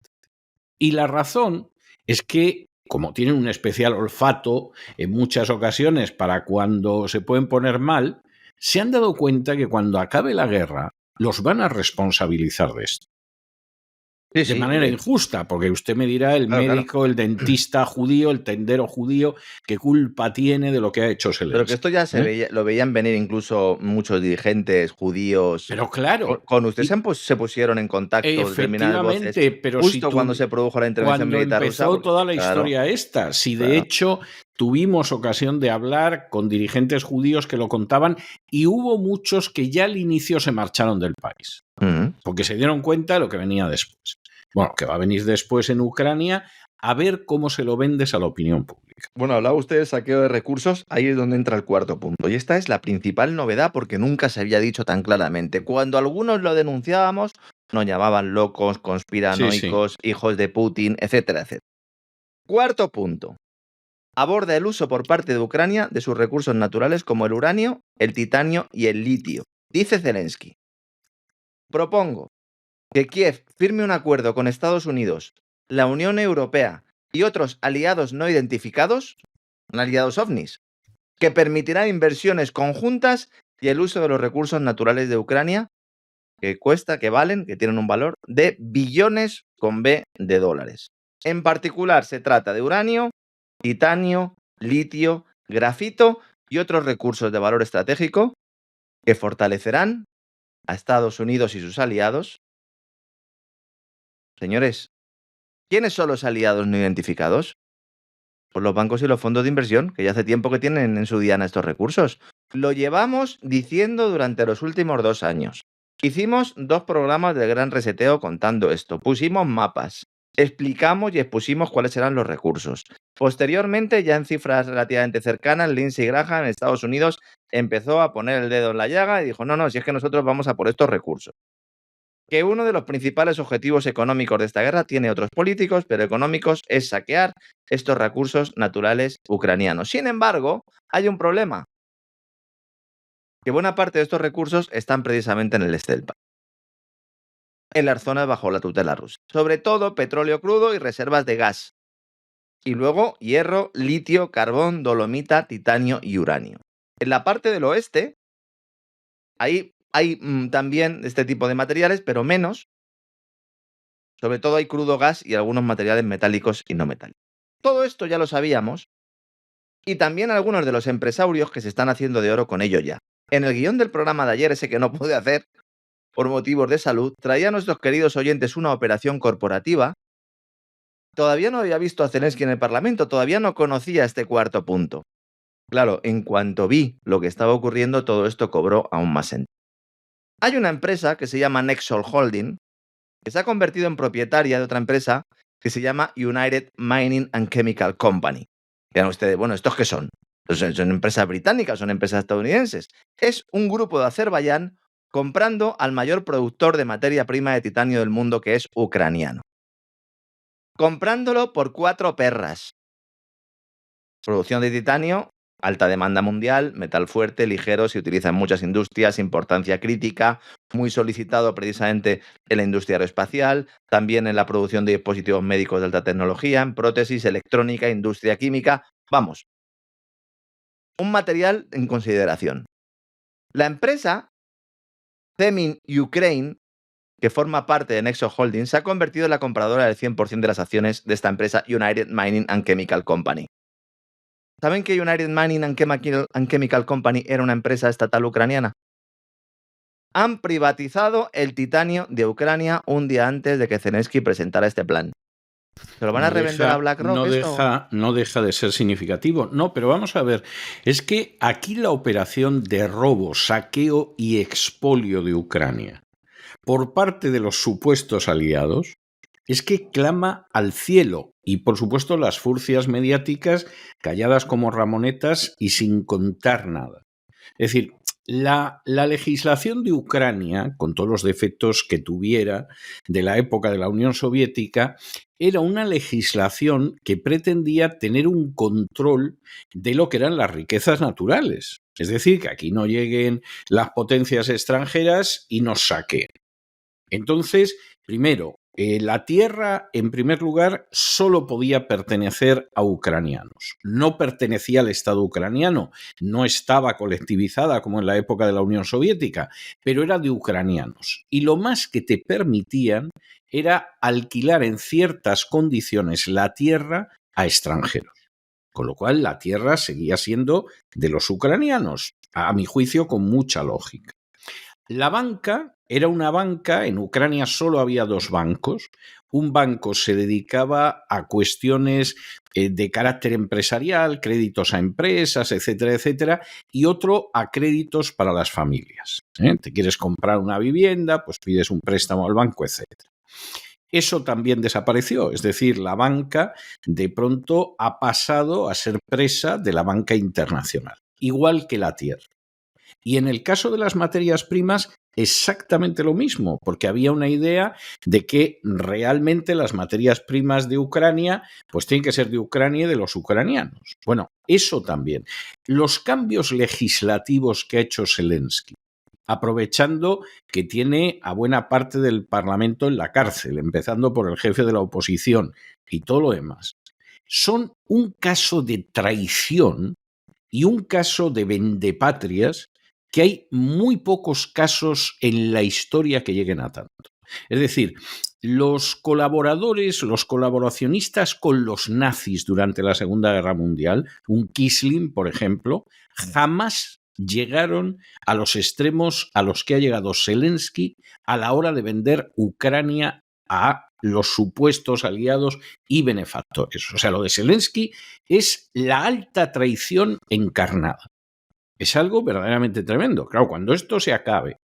Y la razón es que como tienen un especial olfato en muchas ocasiones para cuando se pueden poner mal, se han dado cuenta que cuando acabe la guerra los van a responsabilizar de esto. De manera injusta, porque usted me dirá, el médico, el dentista judío, el tendero judío, qué culpa tiene de lo que ha hecho Zelensky. Pero que esto ya lo veían venir incluso muchos dirigentes judíos. Pero claro. Con usted se pusieron en contacto determinadas voces, pero justo cuando se produjo la intervención militar rusa. Cuando empezó toda la historia esta. Si de hecho tuvimos ocasión de hablar con dirigentes judíos que lo contaban y hubo muchos que ya al inicio se marcharon del país. Porque se dieron cuenta de lo que venía después. Bueno, que va a venir después en Ucrania, a ver cómo se lo vendes a la opinión pública. Bueno, hablaba usted de saqueo de recursos, ahí es donde entra el cuarto punto. Y esta es la principal novedad porque nunca se había dicho tan claramente. Cuando algunos lo denunciábamos, nos llamaban locos, conspiranoicos, hijos de Putin, etcétera, etcétera. Cuarto punto. Aborda el uso por parte de Ucrania de sus recursos naturales como el uranio, el titanio y el litio. Dice Zelensky: propongo que Kiev firme un acuerdo con Estados Unidos, la Unión Europea y otros aliados no identificados, aliados ovnis, que permitirá inversiones conjuntas y el uso de los recursos naturales de Ucrania, que tienen un valor de billones con B de dólares. En particular, se trata de uranio, titanio, litio, grafito y otros recursos de valor estratégico que fortalecerán a Estados Unidos y sus aliados. Señores, ¿quiénes son los aliados no identificados? Pues los bancos y los fondos de inversión, que ya hace tiempo que tienen en su diana estos recursos. Lo llevamos diciendo durante los últimos 2 años. Hicimos 2 programas de gran reseteo contando esto. Pusimos mapas, explicamos y expusimos cuáles eran los recursos. Posteriormente, ya en cifras relativamente cercanas, Lindsey Graham en Estados Unidos empezó a poner el dedo en la llaga y dijo, no, si es que nosotros vamos a por estos recursos. Que uno de los principales objetivos económicos de esta guerra tiene otros políticos, pero económicos, es saquear estos recursos naturales ucranianos. Sin embargo, hay un problema, que buena parte de estos recursos están precisamente en el este del país, en las zonas bajo la tutela rusa. Sobre todo petróleo crudo y reservas de gas. Y luego hierro, litio, carbón, dolomita, titanio y uranio. En la parte del oeste, ahí hay también este tipo de materiales, pero menos. Sobre todo hay crudo gas y algunos materiales metálicos y no metálicos. Todo esto ya lo sabíamos y también algunos de los empresarios que se están haciendo de oro con ello ya. En el guión del programa de ayer, ese que no pude hacer por motivos de salud, traía a nuestros queridos oyentes una operación corporativa. Todavía no había visto a Zelensky en el Parlamento, todavía no conocía este cuarto punto. Claro, en cuanto vi lo que estaba ocurriendo, todo esto cobró aún más sentido. Hay una empresa que se llama Nexol Holding, que se ha convertido en propietaria de otra empresa que se llama United Mining and Chemical Company. Dirán ustedes, bueno, ¿estos qué son? Son empresas británicas, son empresas estadounidenses. Es un grupo de Azerbaiyán comprando al mayor productor de materia prima de titanio del mundo, que es ucraniano. Comprándolo por 4 perras. Producción de titanio, alta demanda mundial, metal fuerte, ligero, se utiliza en muchas industrias, importancia crítica, muy solicitado precisamente en la industria aeroespacial, también en la producción de dispositivos médicos de alta tecnología, en prótesis, electrónica, industria química. Vamos, un material en consideración. La empresa Zemin Ukraine, que forma parte de Nexo Holdings, se ha convertido en la compradora del 100% de las acciones de esta empresa United Mining and Chemical Company. ¿Saben que United Mining and Chemical Company era una empresa estatal ucraniana? Han privatizado el titanio de Ucrania un día antes de que Zelensky presentara este plan. ¿Se lo van a revender a BlackRock? No deja de ser significativo. No, pero vamos a ver. Es que aquí la operación de robo, saqueo y expolio de Ucrania por parte de los supuestos aliados es que clama al cielo. Y, por supuesto, las furcias mediáticas calladas como ramonetas y sin contar nada. Es decir, la legislación de Ucrania, con todos los defectos que tuviera de la época de la Unión Soviética, era una legislación que pretendía tener un control de lo que eran las riquezas naturales. Es decir, que aquí no lleguen las potencias extranjeras y nos saquen. Entonces, primero, La tierra, en primer lugar, solo podía pertenecer a ucranianos. No pertenecía al Estado ucraniano, no estaba colectivizada como en la época de la Unión Soviética, pero era de ucranianos. Y lo más que te permitían era alquilar en ciertas condiciones la tierra a extranjeros. Con lo cual, la tierra seguía siendo de los ucranianos, a mi juicio, con mucha lógica. La banca era una banca, en Ucrania solo había 2 bancos. Un banco se dedicaba a cuestiones de carácter empresarial, créditos a empresas, etcétera, etcétera, y otro a créditos para las familias. Te quieres comprar una vivienda, pues pides un préstamo al banco, etcétera. Eso también desapareció, es decir, la banca de pronto ha pasado a ser presa de la banca internacional, igual que la tierra. Y en el caso de las materias primas, exactamente lo mismo, porque había una idea de que realmente las materias primas de Ucrania pues tienen que ser de Ucrania y de los ucranianos. Bueno, eso también. Los cambios legislativos que ha hecho Zelensky, aprovechando que tiene a buena parte del Parlamento en la cárcel, empezando por el jefe de la oposición y todo lo demás, son un caso de traición y un caso de vendepatrias que hay muy pocos casos en la historia que lleguen a tanto. Es decir, los colaboradores, los colaboracionistas con los nazis durante la Segunda Guerra Mundial, un Quisling, por ejemplo, jamás llegaron a los extremos a los que ha llegado Zelensky a la hora de vender Ucrania a los supuestos aliados y benefactores. O sea, lo de Zelensky es la alta traición encarnada. Es algo verdaderamente tremendo. Claro, cuando esto se acabe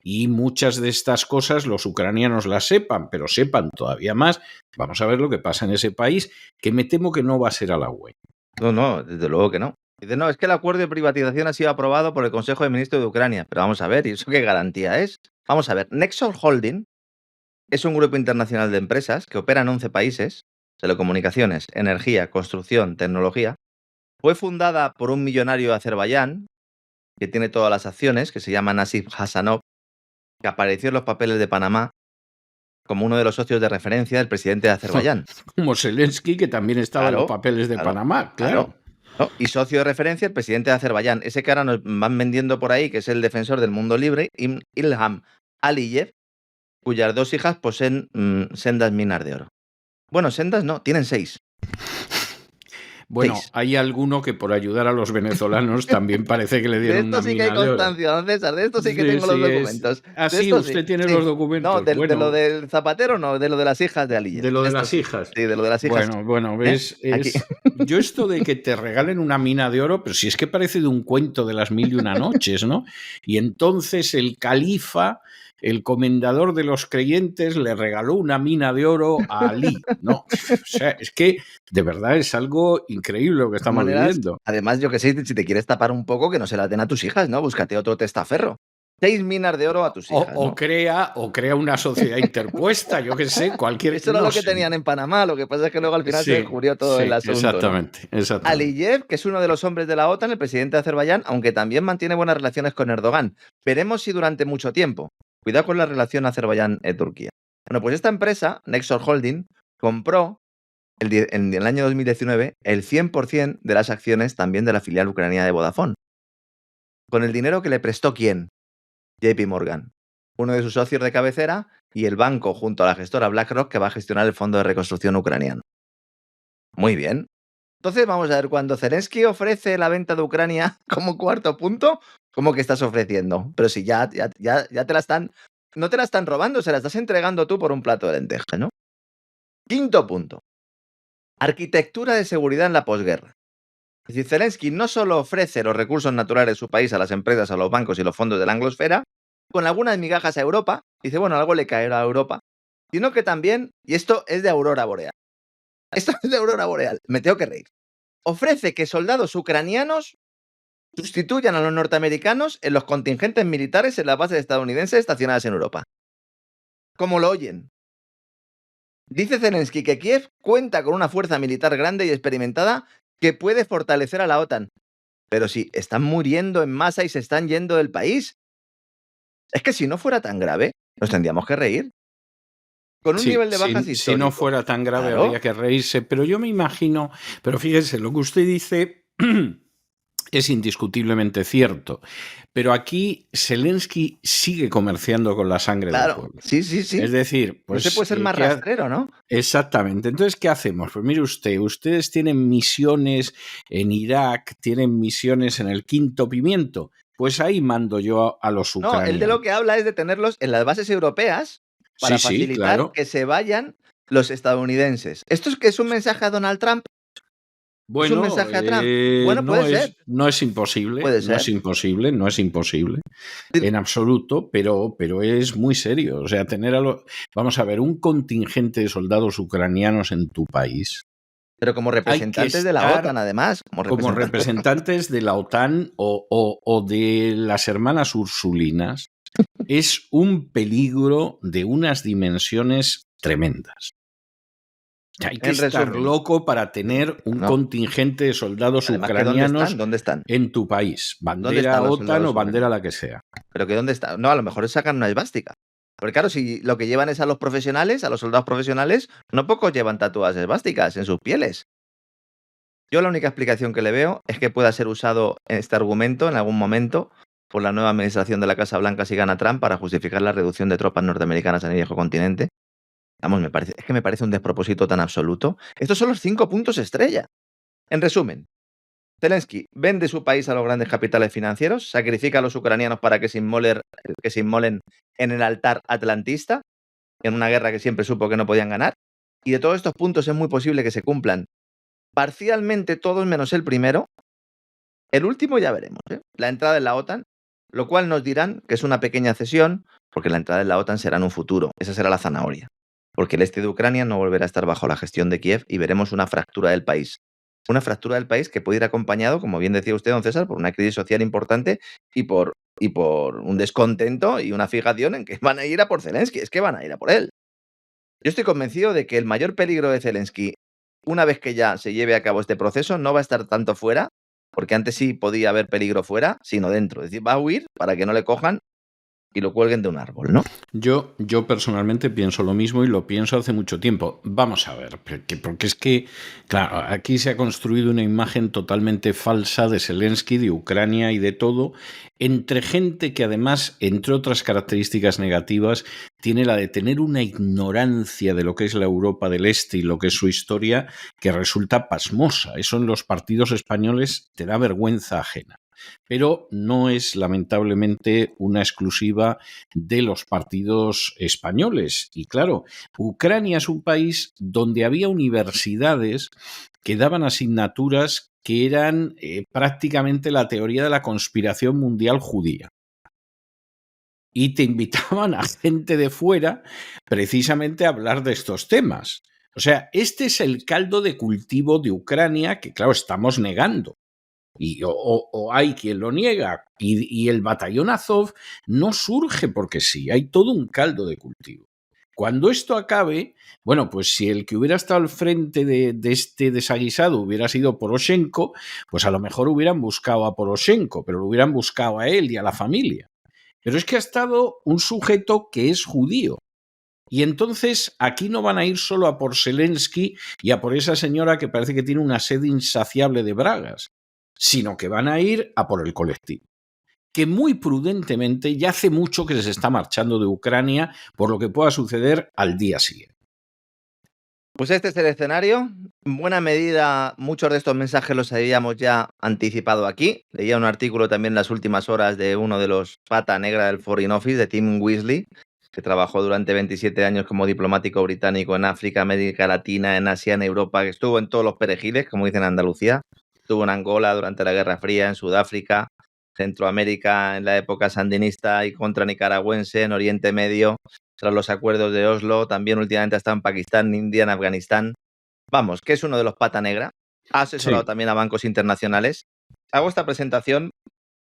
y muchas de estas cosas los ucranianos las sepan, pero sepan todavía más, vamos a ver lo que pasa en ese país, que me temo que no va a ser halagüeño. No, desde luego que no. Dice, no, es que el acuerdo de privatización ha sido aprobado por el Consejo de Ministros de Ucrania. Pero vamos a ver, ¿y eso qué garantía es? Vamos a ver, Nexor Holding es un grupo internacional de empresas que opera en 11 países, telecomunicaciones, energía, construcción, tecnología. Fue fundada por un millonario de Azerbaiyán, que tiene todas las acciones, que se llama Nasif Hasanov, que apareció en los papeles de Panamá como uno de los socios de referencia del presidente de Azerbaiyán. Como Zelensky, que también estaba en los papeles de Panamá, claro. ¿No? Y socio de referencia el presidente de Azerbaiyán, ese que ahora nos van vendiendo por ahí, que es el defensor del mundo libre, Ilham Aliyev, cuyas 2 hijas poseen sendas minas de oro. Bueno, sendas no, tienen 6. Bueno, hay alguno que por ayudar a los venezolanos también parece que le dieron una mina de oro. De esto sí que hay constancia, don César, de esto sí que tengo los documentos. Sí, usted tiene los documentos. No, de lo del Zapatero no, de lo de las hijas de Aliyev. De lo de las hijas. Sí, de lo de las hijas. Bueno, ves, yo esto de que te regalen una mina de oro, pero si es que parece de un cuento de las 1001 noches, ¿no? Y entonces el califa, el comendador de los creyentes, le regaló una mina de oro a Ali, ¿no? O sea, es que de verdad es algo increíble lo que estamos viviendo. Además, yo que sé, si te quieres tapar un poco, que no se la den a tus hijas, ¿no? Búscate otro testaferro. 6 minas de oro a tus hijas. O crea una sociedad interpuesta, yo que sé, cualquier... Eso era lo que tenían en Panamá, lo que pasa es que luego al final se descubrió todo el asunto. Exactamente. Aliyev, que es uno de los hombres de la OTAN, el presidente de Azerbaiyán, aunque también mantiene buenas relaciones con Erdogan. Veremos si durante mucho tiempo. Cuidado con la relación Azerbaiyán-Turquía. Bueno, pues esta empresa, Nexor Holding, compró en el año 2019 el 100% de las acciones también de la filial ucraniana de Vodafone. Con el dinero que le prestó ¿quién? JP Morgan, uno de sus socios de cabecera y el banco junto a la gestora BlackRock que va a gestionar el Fondo de Reconstrucción Ucraniano. Muy bien. Entonces vamos a ver, cuando Zelensky ofrece la venta de Ucrania como 4º punto, ¿cómo que estás ofreciendo? Pero si ya te la están... No te la están robando, se la estás entregando tú por un plato de lentejas, ¿no? 5º punto. Arquitectura de seguridad en la posguerra. Es decir, Zelensky no solo ofrece los recursos naturales de su país a las empresas, a los bancos y los fondos de la anglosfera, con algunas migajas a Europa, dice, bueno, algo le caerá a Europa, sino que también, y esto es de aurora boreal, me tengo que reír, ofrece que soldados ucranianos sustituyan a los norteamericanos en los contingentes militares en las bases estadounidenses estacionadas en Europa. ¿Cómo lo oyen? Dice Zelensky que Kiev cuenta con una fuerza militar grande y experimentada que puede fortalecer a la OTAN. Pero si están muriendo en masa y se están yendo del país. Es que si no fuera tan grave, nos tendríamos que reír. Con un Sí, nivel de bajas si no histórico. fuera tan grave Claro. habría que reírse, pero yo me imagino, pero fíjese, lo que usted dice es indiscutiblemente cierto, pero aquí Zelensky sigue comerciando con la sangre del Claro, pueblo. sí. Es decir, Ese puede ser más rastrero, ¿no? Exactamente. Entonces, ¿qué hacemos? Pues mire usted, ustedes tienen misiones en Irak, tienen misiones en el Quinto Pimiento, pues ahí mando yo a los No, ucranianos. él de lo que habla es de tenerlos en las bases europeas para Sí, facilitar claro. que se vayan los estadounidenses. ¿Esto es que es un mensaje a Donald Trump? ¿Es un Bueno, mensaje a Trump? Bueno, puede ser. no es imposible, Puede no es ser. imposible, no es imposible en absoluto, pero es muy serio. O sea, tener vamos a ver, un contingente de soldados ucranianos en tu país. Pero como Hay que representantes de la estar OTAN, además. como representantes de la OTAN o de las hermanas Ursulinas, es un peligro de unas dimensiones tremendas. O sea, hay que En estar resumen, loco para tener un no. contingente de soldados Además, que ucranianos ¿dónde están? en tu país. ¿Dónde Bandera están los OTAN soldados o bandera ucranianos? la que sea. ¿Pero que dónde está? No, a lo mejor sacan una esvástica. Porque claro, si lo que llevan es a los profesionales, a los soldados profesionales, no pocos llevan tatuadas esvásticas en sus pieles. Yo la única explicación que le veo es que pueda ser usado este argumento en algún momento por la nueva administración de la Casa Blanca si gana Trump para justificar la reducción de tropas norteamericanas en el viejo continente. Vamos, me parece un despropósito tan absoluto. Estos son los 5 puntos estrella. En resumen, Zelensky vende su país a los grandes capitales financieros, sacrifica a los ucranianos para que se inmolen en el altar atlantista, en una guerra que siempre supo que no podían ganar. Y de todos estos puntos es muy posible que se cumplan parcialmente todos menos el primero. El último ya veremos, ¿eh? La entrada en la OTAN, lo cual nos dirán que es una pequeña cesión, porque la entrada en la OTAN será en un futuro. Esa será la zanahoria. Porque el este de Ucrania no volverá a estar bajo la gestión de Kiev y veremos una fractura del país. Una fractura del país que puede ir acompañado, como bien decía usted, don César, por una crisis social importante y por un descontento y una fijación en que van a ir a por Zelensky. Es que van a ir a por él. Yo estoy convencido de que el mayor peligro de Zelensky, una vez que ya se lleve a cabo este proceso, no va a estar tanto fuera, porque antes sí podía haber peligro fuera, sino dentro. Es decir, va a huir para que no le cojan y lo cuelguen de un árbol, ¿no? Yo personalmente pienso lo mismo y lo pienso hace mucho tiempo. Vamos a ver, porque es que, claro, aquí se ha construido una imagen totalmente falsa de Zelensky, de Ucrania y de todo, entre gente que además, entre otras características negativas, tiene la de tener una ignorancia de lo que es la Europa del Este y lo que es su historia, que resulta pasmosa. Eso en los partidos españoles te da vergüenza ajena. Pero no es lamentablemente una exclusiva de los partidos españoles. Y claro, Ucrania es un país donde había universidades que daban asignaturas que eran prácticamente la teoría de la conspiración mundial judía. Y te invitaban a gente de fuera precisamente a hablar de estos temas. O sea, este es el caldo de cultivo de Ucrania que, claro, estamos negando. O hay quien lo niega. Y el batallón Azov no surge porque sí, hay todo un caldo de cultivo. Cuando esto acabe, bueno, pues si el que hubiera estado al frente de este desaguisado hubiera sido Poroshenko, pues a lo mejor hubieran buscado a Poroshenko, pero lo hubieran buscado a él y a la familia. Pero es que ha estado un sujeto que es judío. Y entonces aquí no van a ir solo a por Zelensky y a por esa señora que parece que tiene una sed insaciable de bragas, sino que van a ir a por el colectivo, que muy prudentemente ya hace mucho que se está marchando de Ucrania por lo que pueda suceder al día siguiente. Pues este es el escenario. En buena medida, muchos de estos mensajes los habíamos ya anticipado aquí. Leía un artículo también en las últimas horas de uno de los pata negra del Foreign Office, de Tim Weasley, que trabajó durante 27 años como diplomático británico en África, América Latina, en Asia, en Europa, que estuvo en todos los perejiles, como dicen en Andalucía. Estuvo en Angola durante la Guerra Fría, en Sudáfrica, Centroamérica en la época sandinista y contra nicaragüense, en Oriente Medio, tras los acuerdos de Oslo, también últimamente ha estado en Pakistán, India, en Afganistán. Vamos, que es uno de los pata negra. Ha asesorado también a bancos internacionales. Hago esta presentación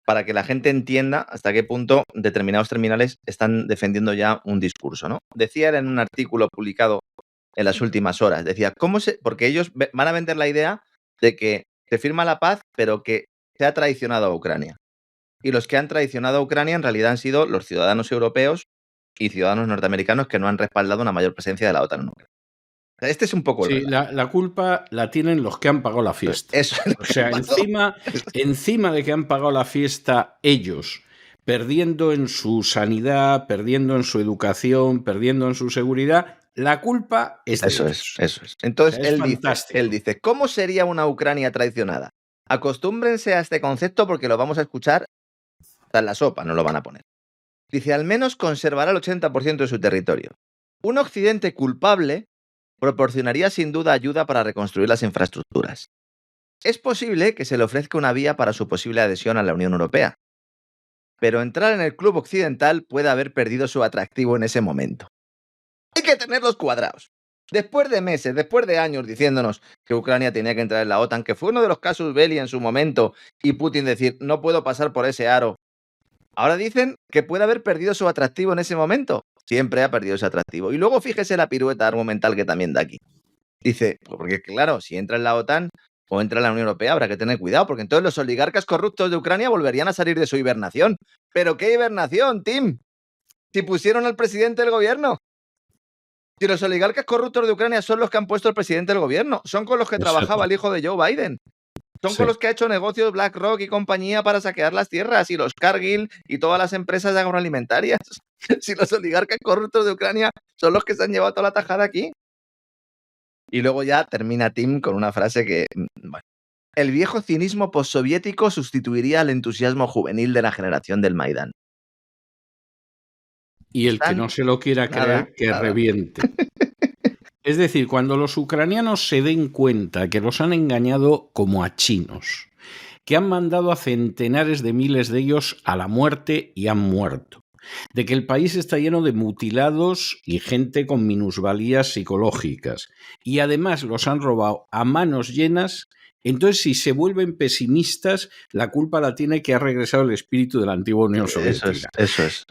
para que la gente entienda hasta qué punto determinados terminales están defendiendo ya un discurso, ¿no? Decía él en un artículo publicado en las últimas horas, decía, porque ellos van a vender la idea de que se firma la paz, pero que se ha traicionado a Ucrania. Y los que han traicionado a Ucrania en realidad han sido los ciudadanos europeos y ciudadanos norteamericanos que no han respaldado una mayor presencia de la OTAN en Ucrania. Este es un poco el Sí, relato. la culpa la tienen los que han pagado la fiesta. Eso es lo O que sea, pasó. encima de que han pagado la fiesta ellos, perdiendo en su sanidad, perdiendo en su educación, perdiendo en su seguridad, la culpa es de Eso ellos. es. Entonces O sea, es él fantástico. dice, ¿cómo sería una Ucrania traicionada? Acostúmbrense a este concepto porque lo vamos a escuchar hasta en la sopa, no lo van a poner. Dice, al menos conservará el 80% de su territorio. Un Occidente culpable proporcionaría sin duda ayuda para reconstruir las infraestructuras. Es posible que se le ofrezca una vía para su posible adhesión a la Unión Europea, pero entrar en el club occidental puede haber perdido su atractivo en ese momento. Hay que tenerlos cuadrados. Después de meses, después de años diciéndonos que Ucrania tenía que entrar en la OTAN, que fue uno de los casus belli en su momento, y Putin decir, no puedo pasar por ese aro. Ahora dicen que puede haber perdido su atractivo en ese momento. Siempre ha perdido ese atractivo. Y luego fíjese la pirueta argumental que también da aquí. Dice, porque claro, si entra en la OTAN o entra en la Unión Europea habrá que tener cuidado, porque entonces los oligarcas corruptos de Ucrania volverían a salir de su hibernación. ¿Pero qué hibernación, Tim? Si pusieron al presidente del gobierno. Si los oligarcas corruptos de Ucrania son los que han puesto al presidente del gobierno, son con los que trabajaba el hijo de Joe Biden. Son con los que ha hecho negocios BlackRock y compañía para saquear las tierras, y los Cargill y todas las empresas agroalimentarias. Si los oligarcas corruptos de Ucrania son los que se han llevado toda la tajada aquí. Y luego ya termina Tim con una frase que, bueno, el viejo cinismo postsoviético sustituiría al entusiasmo juvenil de la generación del Maidán. Y el que no se lo quiera creer, que reviente. Es decir, cuando los ucranianos se den cuenta que los han engañado como a chinos, que han mandado a centenares de miles de ellos a la muerte y han muerto, de que el país está lleno de mutilados y gente con minusvalías psicológicas, y además los han robado a manos llenas, entonces si se vuelven pesimistas, la culpa la tiene que ha regresado el espíritu de la antigua Unión Soviética. Eso es.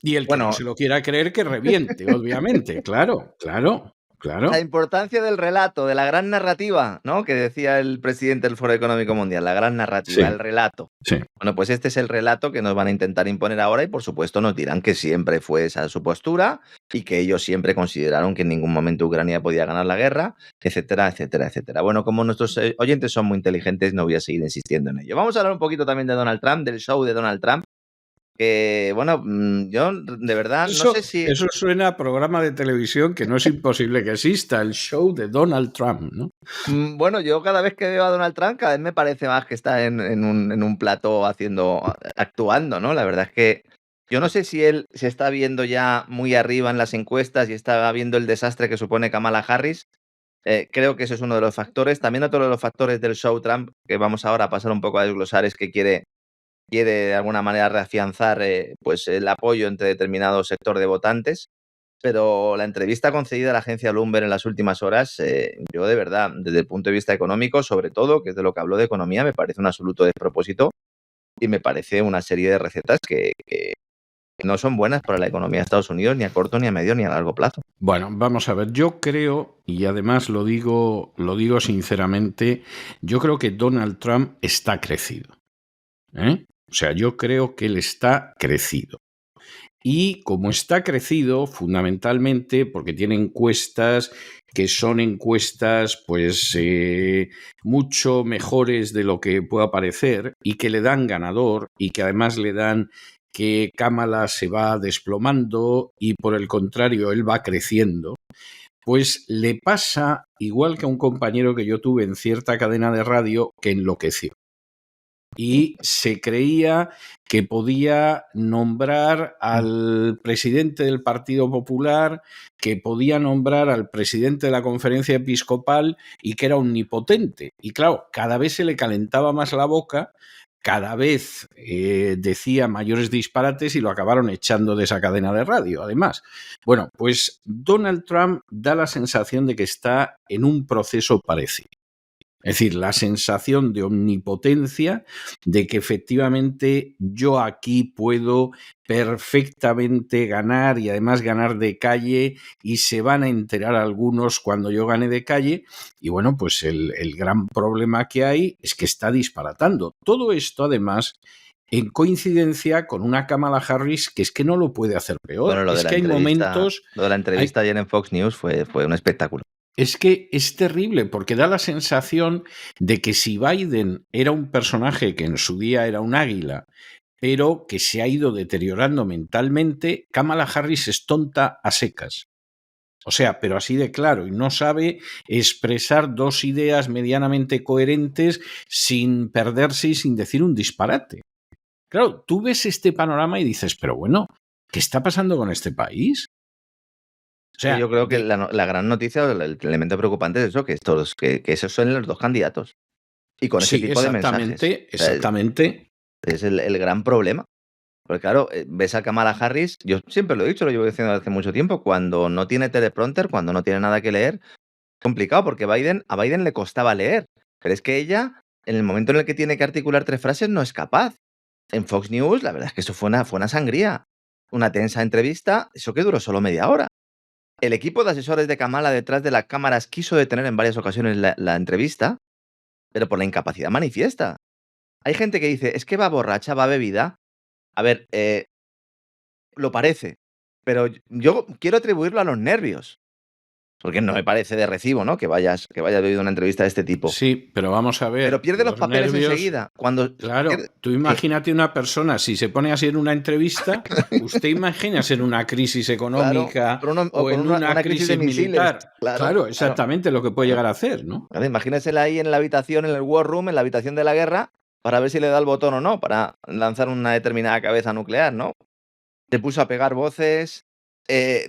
Y el que no se lo quiera creer, que reviente, obviamente. Claro. La importancia del relato, de la gran narrativa, ¿no? Que decía el presidente del Foro Económico Mundial, la gran narrativa, el relato. Sí. Bueno, pues este es el relato que nos van a intentar imponer ahora y por supuesto nos dirán que siempre fue esa su postura y que ellos siempre consideraron que en ningún momento Ucrania podía ganar la guerra, etcétera, etcétera, etcétera. Bueno, como nuestros oyentes son muy inteligentes, no voy a seguir insistiendo en ello. Vamos a hablar un poquito también de Donald Trump, del show de Donald Trump. Que, bueno, yo de verdad no sé si... Eso suena a programa de televisión que no es imposible que exista, el show de Donald Trump, ¿no? Bueno, yo cada vez que veo a Donald Trump, cada vez me parece más que está en un plató actuando, ¿no? La verdad es que yo no sé si él se está viendo ya muy arriba en las encuestas y está viendo el desastre que supone Kamala Harris. Creo que ese es uno de los factores. También otro de los factores del show Trump, que vamos ahora a pasar un poco a desglosar, es que quiere de alguna manera reafianzar pues el apoyo entre determinado sector de votantes, pero la entrevista concedida a la agencia Bloomberg en las últimas horas, yo de verdad, desde el punto de vista económico, sobre todo, que es de lo que habló de economía, me parece un absoluto despropósito y me parece una serie de recetas que no son buenas para la economía de Estados Unidos, ni a corto, ni a medio, ni a largo plazo. Bueno, vamos a ver, yo creo, y además lo digo sinceramente, yo creo que Donald Trump está crecido. O sea, yo creo que él está crecido. Y como está crecido, fundamentalmente, porque tiene encuestas que son encuestas pues mucho mejores de lo que pueda parecer y que le dan ganador y que además le dan que Kamala se va desplomando y por el contrario él va creciendo, pues le pasa igual que a un compañero que yo tuve en cierta cadena de radio que enloqueció. Y se creía que podía nombrar al presidente del Partido Popular, que podía nombrar al presidente de la Conferencia Episcopal y que era omnipotente. Y claro, cada vez se le calentaba más la boca, cada vez decía mayores disparates y lo acabaron echando de esa cadena de radio, además. Bueno, pues Donald Trump da la sensación de que está en un proceso parecido. Es decir, la sensación de omnipotencia, de que efectivamente yo aquí puedo perfectamente ganar y además ganar de calle y se van a enterar algunos cuando yo gane de calle. Y bueno, pues el gran problema que hay es que está disparatando. Todo esto además en coincidencia con una Kamala Harris que es que no lo puede hacer peor. Bueno, lo es de que hay momentos... Lo de la entrevista ayer en Fox News fue un espectáculo. Es que es terrible porque da la sensación de que si Biden era un personaje que en su día era un águila, pero que se ha ido deteriorando mentalmente, Kamala Harris es tonta a secas. O sea, pero así de claro, y no sabe expresar dos ideas medianamente coherentes sin perderse y sin decir un disparate. Claro, tú ves este panorama y dices, pero bueno, ¿qué está pasando con este país? O sea, yo creo que la gran noticia, el elemento preocupante es eso, que esos son los dos candidatos. Y con ese tipo de mensajes. Exactamente. Es el gran problema. Porque claro, ves a Kamala Harris, yo siempre lo he dicho, lo llevo diciendo hace mucho tiempo, cuando no tiene teleprompter, cuando no tiene nada que leer, es complicado, porque a Biden le costaba leer. Pero es que ella, en el momento en el que tiene que articular 3 frases, no es capaz. En Fox News, la verdad es que eso fue una sangría. Una tensa entrevista, eso que duró solo media hora. El equipo de asesores de Kamala detrás de las cámaras quiso detener en varias ocasiones la entrevista, pero por la incapacidad manifiesta. Hay gente que dice, es que va borracha, va bebida. A ver, lo parece, pero yo quiero atribuirlo a los nervios. Porque no me parece de recibo, ¿no? Que vayas bebido una entrevista de este tipo. Sí, pero vamos a ver. Pero pierde los papeles enseguida. Claro, tú imagínate una persona, si se pone así en una entrevista, usted imagínase en una crisis económica o en una crisis militar. Claro, exactamente lo que puede llegar a hacer, ¿no? Imagínasela ahí en la habitación, en el war room, en la habitación de la guerra, para ver si le da el botón o no, para lanzar una determinada cabeza nuclear, ¿no? Se puso a pegar voces.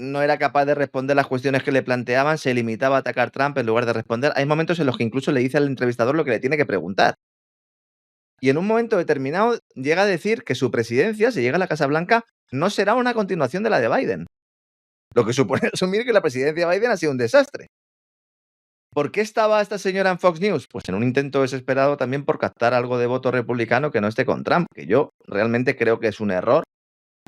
No era capaz de responder las cuestiones que le planteaban, se limitaba a atacar a Trump en lugar de responder. Hay momentos en los que incluso le dice al entrevistador lo que le tiene que preguntar. Y en un momento determinado llega a decir que su presidencia, si llega a la Casa Blanca, no será una continuación de la de Biden. Lo que supone asumir que la presidencia de Biden ha sido un desastre. ¿Por qué estaba esta señora en Fox News? Pues en un intento desesperado también por captar algo de voto republicano que no esté con Trump, que yo realmente creo que es un error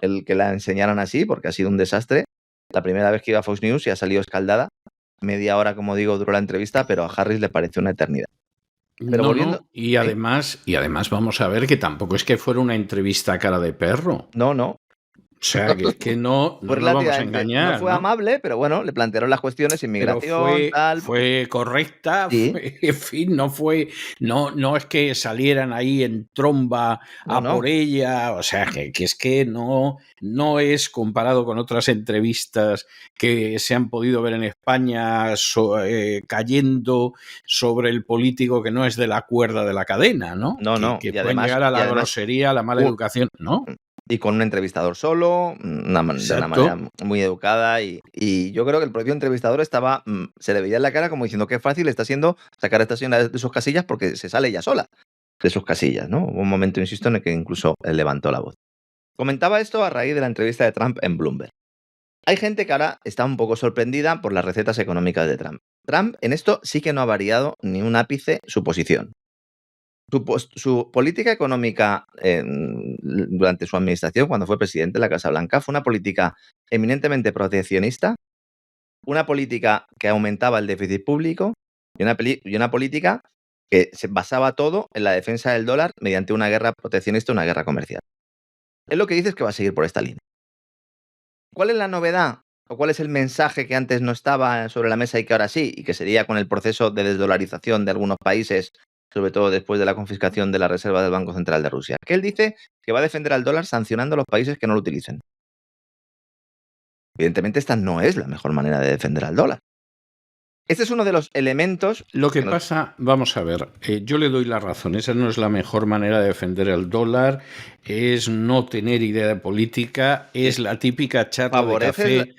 el que la enseñaran así, porque ha sido un desastre. La primera vez que iba a Fox News ya salió escaldada. Media hora, como digo, duró la entrevista, pero a Harris le pareció una eternidad. Pero volviendo... Y además vamos a ver que tampoco es que fuera una entrevista a cara de perro. No. O sea, que es que no nos vamos a engañar. No fue amable, pero bueno, le plantearon las cuestiones, inmigración, tal. Fue correcta, sí. En fin, no es que salieran ahí en tromba por ella, o sea, que es que no es comparado con otras entrevistas que se han podido ver en España cayendo sobre el político que no es de la cuerda de la cadena, ¿no? Que pueden además, llegar a la grosería, a la mala educación, ¿no? Y con un entrevistador solo, de una manera muy educada. Y yo creo que el propio entrevistador se le veía en la cara como diciendo qué fácil está siendo sacar a esta señora de sus casillas porque se sale ella sola de sus casillas, ¿no? Hubo un momento, insisto, en el que incluso él levantó la voz. Comentaba esto a raíz de la entrevista de Trump en Bloomberg. Hay gente que ahora está un poco sorprendida por las recetas económicas de Trump. Trump en esto sí que no ha variado ni un ápice su posición. Su política económica durante su administración, cuando fue presidente de la Casa Blanca, fue una política eminentemente proteccionista, una política que aumentaba el déficit público y una política que se basaba todo en la defensa del dólar mediante una guerra proteccionista, una guerra comercial. Él lo que dice es que va a seguir por esta línea. ¿Cuál es la novedad o cuál es el mensaje que antes no estaba sobre la mesa y que ahora sí, y que sería con el proceso de desdolarización de algunos países, sobre todo después de la confiscación de la reserva del Banco Central de Rusia? Que él dice que va a defender al dólar sancionando a los países que no lo utilicen. Evidentemente, esta no es la mejor manera de defender al dólar. Este es uno de los elementos... Lo que pasa, vamos a ver, yo le doy la razón, esa no es la mejor manera de defender el dólar, es no tener idea de política, es la típica charla de café.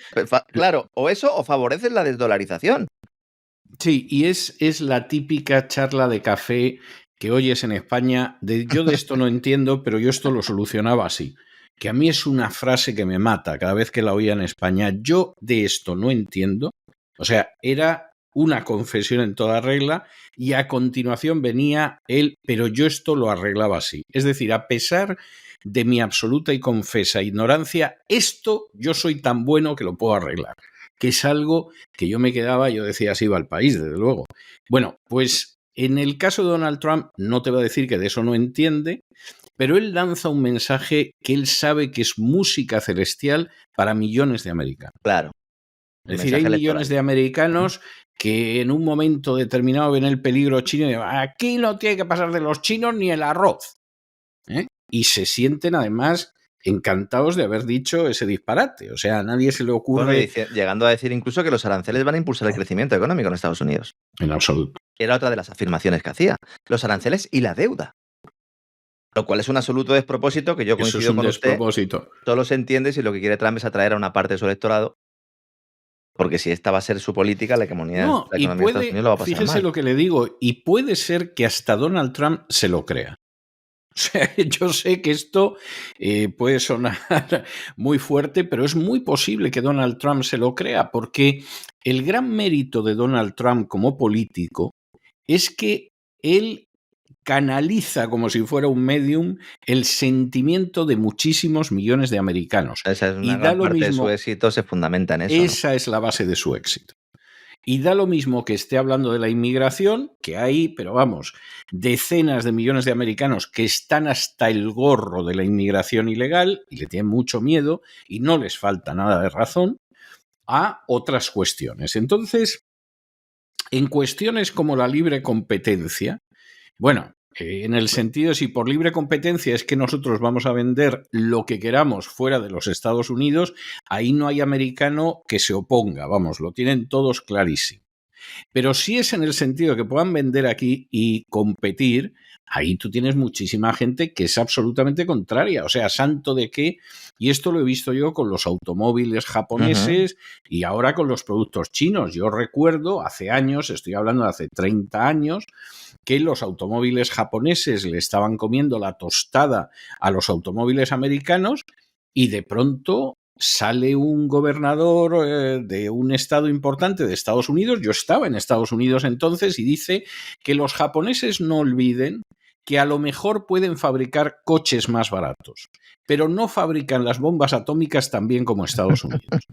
Claro, o eso o favoreces la desdolarización. Sí, y es la típica charla de café que oyes en España, yo de esto no entiendo, pero yo esto lo solucionaba así, que a mí es una frase que me mata cada vez que la oía en España, yo de esto no entiendo, o sea, era una confesión en toda regla y a continuación venía él, pero yo esto lo arreglaba así. Es decir, a pesar de mi absoluta y confesa ignorancia, esto yo soy tan bueno que lo puedo arreglar. Que es algo que yo me quedaba, yo decía, así va el país, desde luego. Bueno, pues En el caso de Donald Trump, no te va a decir que de eso no entiende, pero él lanza un mensaje que él sabe que es música celestial para millones de americanos. Claro. Es decir, hay millones de americanos que en un momento determinado ven el peligro chino y dicen, aquí no tiene que pasar de los chinos ni el arroz. Y se sienten además encantados de haber dicho ese disparate. O sea, a nadie se le ocurre... Bueno, llegando a decir incluso que los aranceles van a impulsar el crecimiento económico en Estados Unidos. En absoluto. Era otra de las afirmaciones que hacía. Los aranceles y la deuda. Lo cual es un absoluto despropósito que yo coincido con usted. Solo se entiende si lo que quiere Trump es atraer a una parte de su electorado. Porque si esta va a ser su política, la economía, no, la economía de Estados Unidos lo va a pasar fíjese mal. lo que le digo, y puede ser que hasta Donald Trump se lo crea. O sea, yo sé que esto puede sonar muy fuerte, pero es muy posible que Donald Trump se lo crea, porque el gran mérito de Donald Trump como político es que él canaliza como si fuera un medium el sentimiento de muchísimos millones de americanos. Esa es una gran parte de su éxito, se fundamenta en eso. Esa es la base de su éxito. Y da lo mismo que esté hablando de la inmigración, que hay, pero vamos, decenas de millones de americanos que están hasta el gorro de la inmigración ilegal y le tienen mucho miedo y no les falta nada de razón, a otras cuestiones. Entonces, en cuestiones como la libre competencia, bueno, en el sentido si por libre competencia es que nosotros vamos a vender lo que queramos fuera de los Estados Unidos, ahí no hay americano que se oponga, vamos, lo tienen todos clarísimo. Pero si es en el sentido de que puedan vender aquí y competir, ahí tú tienes muchísima gente que es absolutamente contraria. O sea, santo de qué. Y esto lo he visto yo con los automóviles japoneses y ahora con los productos chinos. Yo recuerdo hace años, estoy hablando de hace 30 años, que los automóviles japoneses le estaban comiendo la tostada a los automóviles americanos y de pronto sale un gobernador de un estado importante de Estados Unidos, yo estaba en Estados Unidos entonces, y dice que los japoneses no olviden que a lo mejor pueden fabricar coches más baratos, pero no fabrican las bombas atómicas tan bien como Estados Unidos.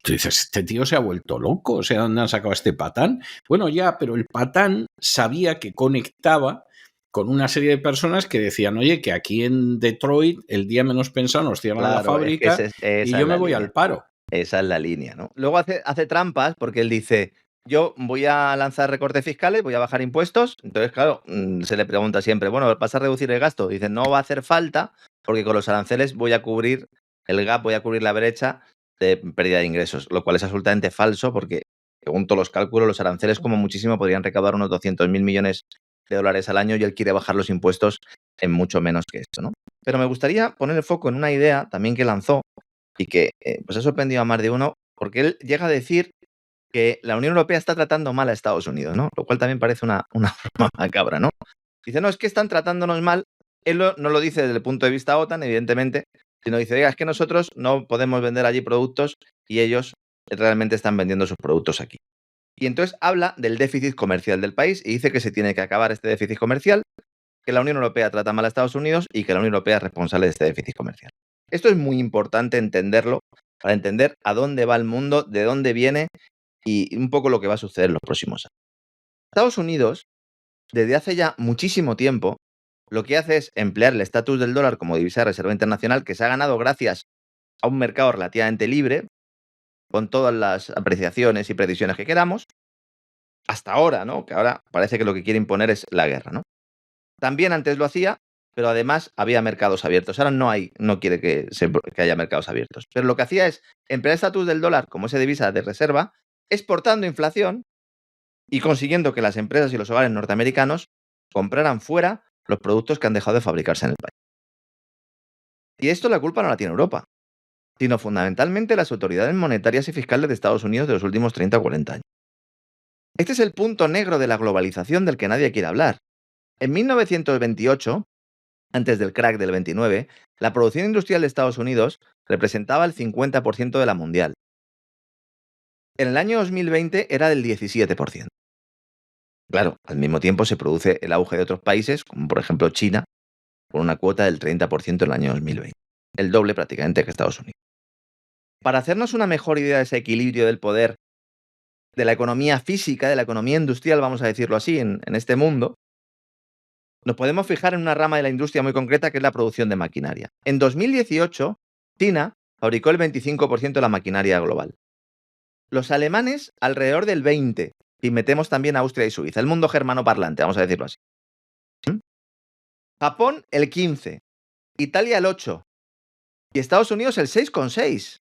Tú dices, este tío se ha vuelto loco, o sea, ¿dónde han sacado este patán? Bueno, ya, pero el patán sabía que conectaba con una serie de personas que decían, oye, que aquí en Detroit el día menos pensado nos cierran la fábrica y yo me voy al paro. Esa es la línea, ¿no? Luego hace trampas porque él dice, yo voy a lanzar recortes fiscales, voy a bajar impuestos. Entonces, claro, se le pregunta siempre, bueno, ¿vas a reducir el gasto? Dice, no va a hacer falta porque con los aranceles voy a cubrir el gap, voy a cubrir la brecha de pérdida de ingresos, lo cual es absolutamente falso porque, según todos los cálculos, los aranceles como muchísimo podrían recaudar unos 200.000 millones de dólares al año y él quiere bajar los impuestos en mucho menos que esto, ¿no? Pero me gustaría poner el foco en una idea también que lanzó y que pues ha sorprendido a más de uno, porque él llega a decir que la Unión Europea está tratando mal a Estados Unidos, ¿no? Lo cual también parece una forma macabra, ¿no? Dice, no, es que están tratándonos mal. Él no lo dice desde el punto de vista OTAN, evidentemente, sino dice, oiga, es que nosotros no podemos vender allí productos y ellos realmente están vendiendo sus productos aquí. Y entonces habla del déficit comercial del país y dice que se tiene que acabar este déficit comercial, que la Unión Europea trata mal a Estados Unidos y que la Unión Europea es responsable de este déficit comercial. Esto es muy importante entenderlo para entender a dónde va el mundo, de dónde viene y un poco lo que va a suceder en los próximos años. Estados Unidos, desde hace ya muchísimo tiempo, lo que hace es emplear el estatus del dólar como divisa de reserva internacional que se ha ganado gracias a un mercado relativamente libre, con todas las apreciaciones y precisiones que queramos, hasta ahora, ¿no? Que ahora parece que lo que quiere imponer es la guerra, ¿no? También antes lo hacía, pero además había mercados abiertos. Ahora no quiere que haya mercados abiertos. Pero lo que hacía es emplear el estatus del dólar como esa divisa de reserva, exportando inflación y consiguiendo que las empresas y los hogares norteamericanos compraran fuera los productos que han dejado de fabricarse en el país. Y esto la culpa no la tiene Europa, sino fundamentalmente las autoridades monetarias y fiscales de Estados Unidos de los últimos 30 o 40 años. Este es el punto negro de la globalización del que nadie quiere hablar. En 1928, antes del crack del 29, la producción industrial de Estados Unidos representaba el 50% de la mundial. En el año 2020 era del 17%. Claro, al mismo tiempo se produce el auge de otros países, como por ejemplo China, con una cuota del 30% en el año 2020. El doble prácticamente que Estados Unidos. Para hacernos una mejor idea de ese equilibrio del poder de la economía física, de la economía industrial, vamos a decirlo así, en este mundo, nos podemos fijar en una rama de la industria muy concreta que es la producción de maquinaria. En 2018, China fabricó el 25% de la maquinaria global. Los alemanes alrededor del 20%, y metemos también a Austria y Suiza, el mundo germano parlante, vamos a decirlo así. Japón el 15%, Italia el 8% y Estados Unidos el 6,6%.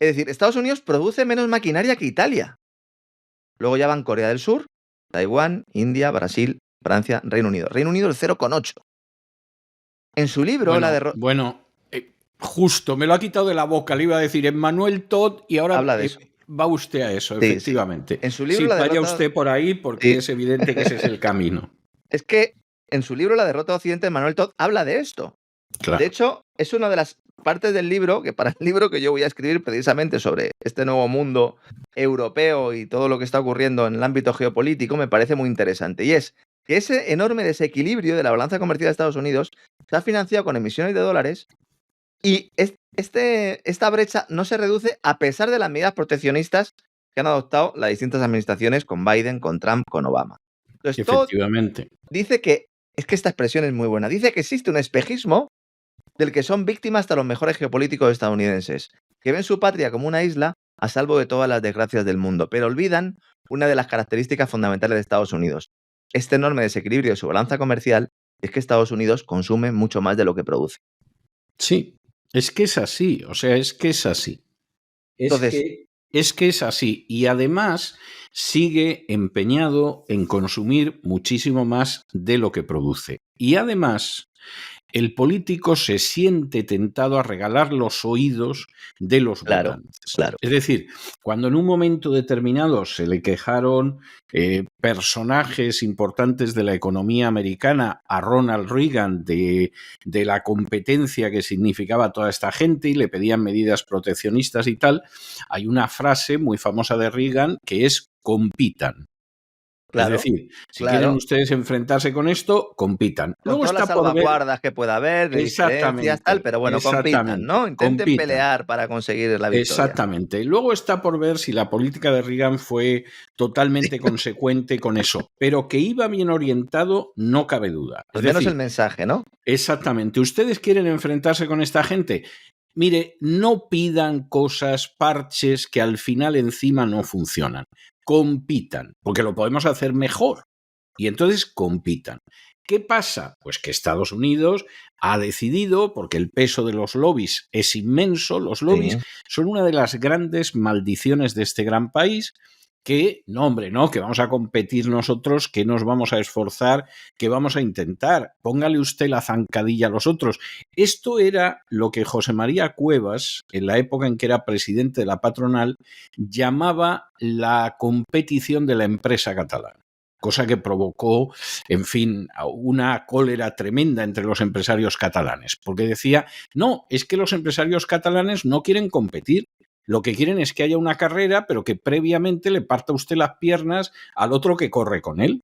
Es decir, Estados Unidos produce menos maquinaria que Italia. Luego ya van Corea del Sur, Taiwán, India, Brasil, Francia, Reino Unido. Reino Unido el 0,8%. En su libro, justo, me lo ha quitado de la boca, le iba a decir Emmanuel Todd y ahora habla de eso. Va usted a eso, Sí, efectivamente. sí. En su libro, vaya usted por ahí porque es evidente que ese es el camino. Es que en su libro La derrota de Occidente, Emmanuel Todd habla de esto. Claro. De hecho, es una de las partes del libro, que para el libro que yo voy a escribir precisamente sobre este nuevo mundo europeo y todo lo que está ocurriendo en el ámbito geopolítico, me parece muy interesante. Y es que ese enorme desequilibrio de la balanza comercial de Estados Unidos se ha financiado con emisiones de dólares y esta brecha no se reduce a pesar de las medidas proteccionistas que han adoptado las distintas administraciones con Biden, con Trump, con Obama. Entonces, efectivamente. Dice que, es que esta expresión es muy buena, dice que existe un espejismo del que son víctimas hasta los mejores geopolíticos estadounidenses, que ven su patria como una isla a salvo de todas las desgracias del mundo, pero olvidan una de las características fundamentales de Estados Unidos. Este enorme desequilibrio de su balanza comercial es que Estados Unidos consume mucho más de lo que produce. Sí, es que es así, o sea, es que es así. Es que es así y además sigue empeñado en consumir muchísimo más de lo que produce. Y además, el político se siente tentado a regalar los oídos de los votantes. Claro. Es decir, cuando en un momento determinado se le quejaron personajes importantes de la economía americana a Ronald Reagan de la competencia que significaba toda esta gente y le pedían medidas proteccionistas y tal, hay una frase muy famosa de Reagan que es compitan. Claro, es decir, si quieren ustedes enfrentarse con esto, compitan. Con luego todas está las salvaguardas que pueda haber, de diferencias, tal, pero bueno, compitan, ¿no? Intenten pelear para conseguir la victoria. Exactamente. Luego está por ver si la política de Reagan fue totalmente consecuente con eso, pero que iba bien orientado, no cabe duda. Al menos el mensaje, ¿no? Exactamente. ¿Ustedes quieren enfrentarse con esta gente? Mire, no pidan cosas, parches que al final encima no funcionan. Compitan, porque lo podemos hacer mejor. Y entonces compitan. ¿Qué pasa? Pues que Estados Unidos ha decidido, porque el peso de los lobbies es inmenso, los lobbies son una de las grandes maldiciones de este gran país, que, no hombre, no, que vamos a competir nosotros, que nos vamos a esforzar, que vamos a intentar. Póngale usted la zancadilla a los otros. Esto era lo que José María Cuevas, en la época en que era presidente de la patronal, llamaba la competición de la empresa catalana. Cosa que provocó, en fin, una cólera tremenda entre los empresarios catalanes, porque decía, no, es que los empresarios catalanes no quieren competir. Lo que quieren es que haya una carrera, pero que previamente le parta usted las piernas al otro que corre con él.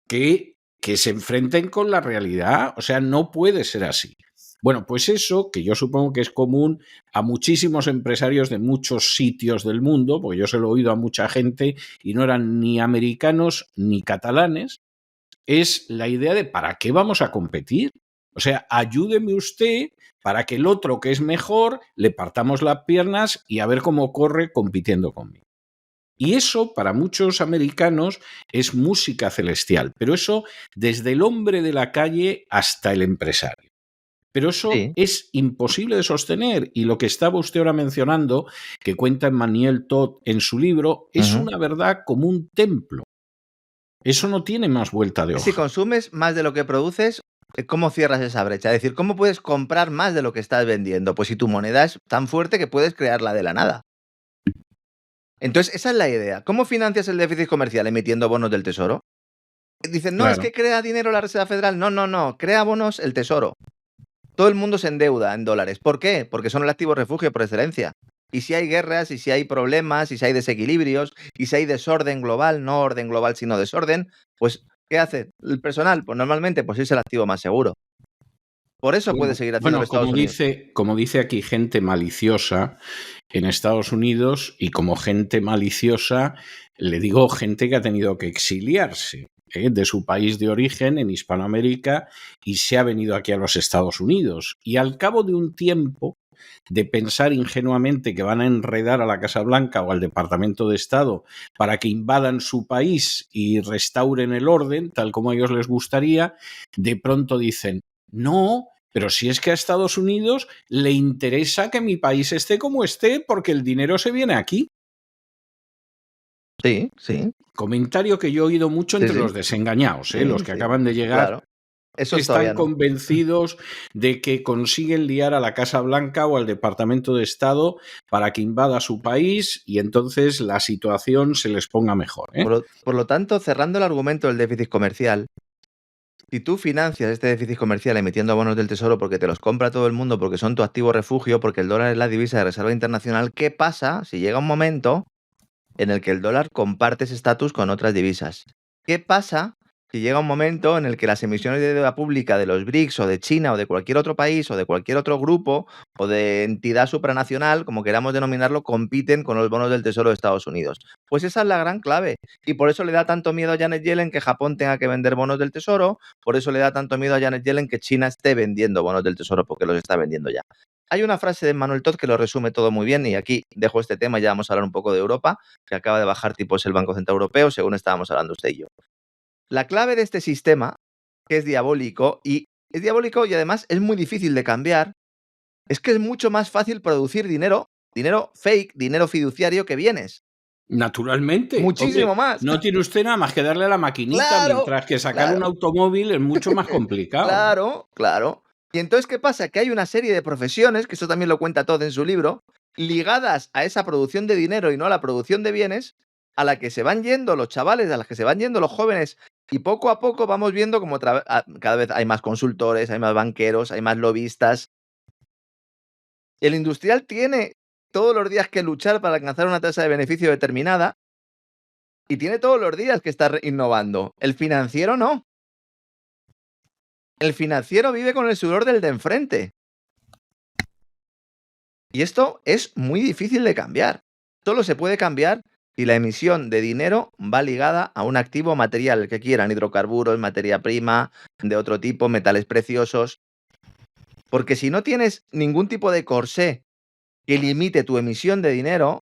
Que se enfrenten con la realidad. O sea, no puede ser así. Bueno, pues eso, que yo supongo que es común a muchísimos empresarios de muchos sitios del mundo, porque yo se lo he oído a mucha gente y no eran ni americanos ni catalanes, es la idea de ¿para qué vamos a competir? O sea, ayúdeme usted para que el otro que es mejor le partamos las piernas y a ver cómo corre compitiendo conmigo. Y eso para muchos americanos es música celestial, pero eso desde el hombre de la calle hasta el empresario. Pero eso es imposible de sostener y lo que estaba usted ahora mencionando, que cuenta Emmanuel Todd en su libro, es una verdad como un templo. Eso no tiene más vuelta de hoja. Si consumes más de lo que produces, ¿cómo cierras esa brecha? Es decir, ¿cómo puedes comprar más de lo que estás vendiendo? Pues si tu moneda es tan fuerte que puedes crearla de la nada. Entonces, esa es la idea. ¿Cómo financias el déficit comercial? Emitiendo bonos del Tesoro. Dicen, no, es que crea dinero la Reserva Federal. No, crea bonos el Tesoro. Todo el mundo se endeuda en dólares. ¿Por qué? Porque son el activo refugio por excelencia. Y si hay guerras, y si hay problemas, y si hay desequilibrios, y si hay desorden global, no orden global, sino desorden, pues, ¿qué hace el personal? Pues normalmente pues es el activo más seguro. Por eso puede seguir haciendo Estados Unidos. Como dice aquí gente maliciosa, en Estados Unidos y como gente maliciosa, le digo gente que ha tenido que exiliarse de su país de origen en Hispanoamérica y se ha venido aquí a los Estados Unidos. Y al cabo de un tiempo de pensar ingenuamente que van a enredar a la Casa Blanca o al Departamento de Estado para que invadan su país y restauren el orden, tal como a ellos les gustaría, de pronto dicen, no, pero si es que a Estados Unidos le interesa que mi país esté como esté porque el dinero se viene aquí. Sí, sí. Comentario que yo he oído mucho entre los desengañados, Sí, los que sí, acaban de llegar. claro. Esos Están todavía no. convencidos de que consiguen liar a la Casa Blanca o al Departamento de Estado para que invada su país y entonces la situación se les ponga mejor. Por lo tanto, cerrando el argumento del déficit comercial, si tú financias este déficit comercial emitiendo bonos del Tesoro porque te los compra todo el mundo, porque son tu activo refugio, porque el dólar es la divisa de reserva internacional, ¿qué pasa si llega un momento en el que el dólar comparte ese estatus con otras divisas? ¿Qué pasa si llega un momento en el que las emisiones de deuda pública de los BRICS o de China o de cualquier otro país o de cualquier otro grupo o de entidad supranacional, como queramos denominarlo, compiten con los bonos del Tesoro de Estados Unidos? Pues esa es la gran clave. Y por eso le da tanto miedo a Janet Yellen que Japón tenga que vender bonos del Tesoro, por eso le da tanto miedo a Janet Yellen que China esté vendiendo bonos del Tesoro, porque los está vendiendo ya. Hay una frase de Manuel Todd que lo resume todo muy bien, y aquí dejo este tema y ya vamos a hablar un poco de Europa, que acaba de bajar tipos el Banco Central Europeo, según estábamos hablando usted y yo. La clave de este sistema, que es diabólico y además es muy difícil de cambiar, es que es mucho más fácil producir dinero fake, dinero fiduciario, que bienes. Naturalmente. Muchísimo Hombre, más. no tiene usted nada más que darle a la maquinita, Claro, mientras que sacar claro. un automóvil es mucho más complicado. Claro, claro. Y entonces, ¿qué pasa? Que hay una serie de profesiones, que eso también lo cuenta Todd en su libro, ligadas a esa producción de dinero y no a la producción de bienes, a la que se van yendo los chavales, a las que se van yendo los jóvenes, y poco a poco vamos viendo como cada vez hay más consultores, hay más banqueros, hay más lobistas. El industrial tiene todos los días que luchar para alcanzar una tasa de beneficio determinada y tiene todos los días que estar innovando. El financiero no. El financiero vive con el sudor del de enfrente. Y esto es muy difícil de cambiar. Solo se puede cambiar si la emisión de dinero va ligada a un activo material, que quieran, hidrocarburos, materia prima, de otro tipo, metales preciosos. Porque si no tienes ningún tipo de corsé que limite tu emisión de dinero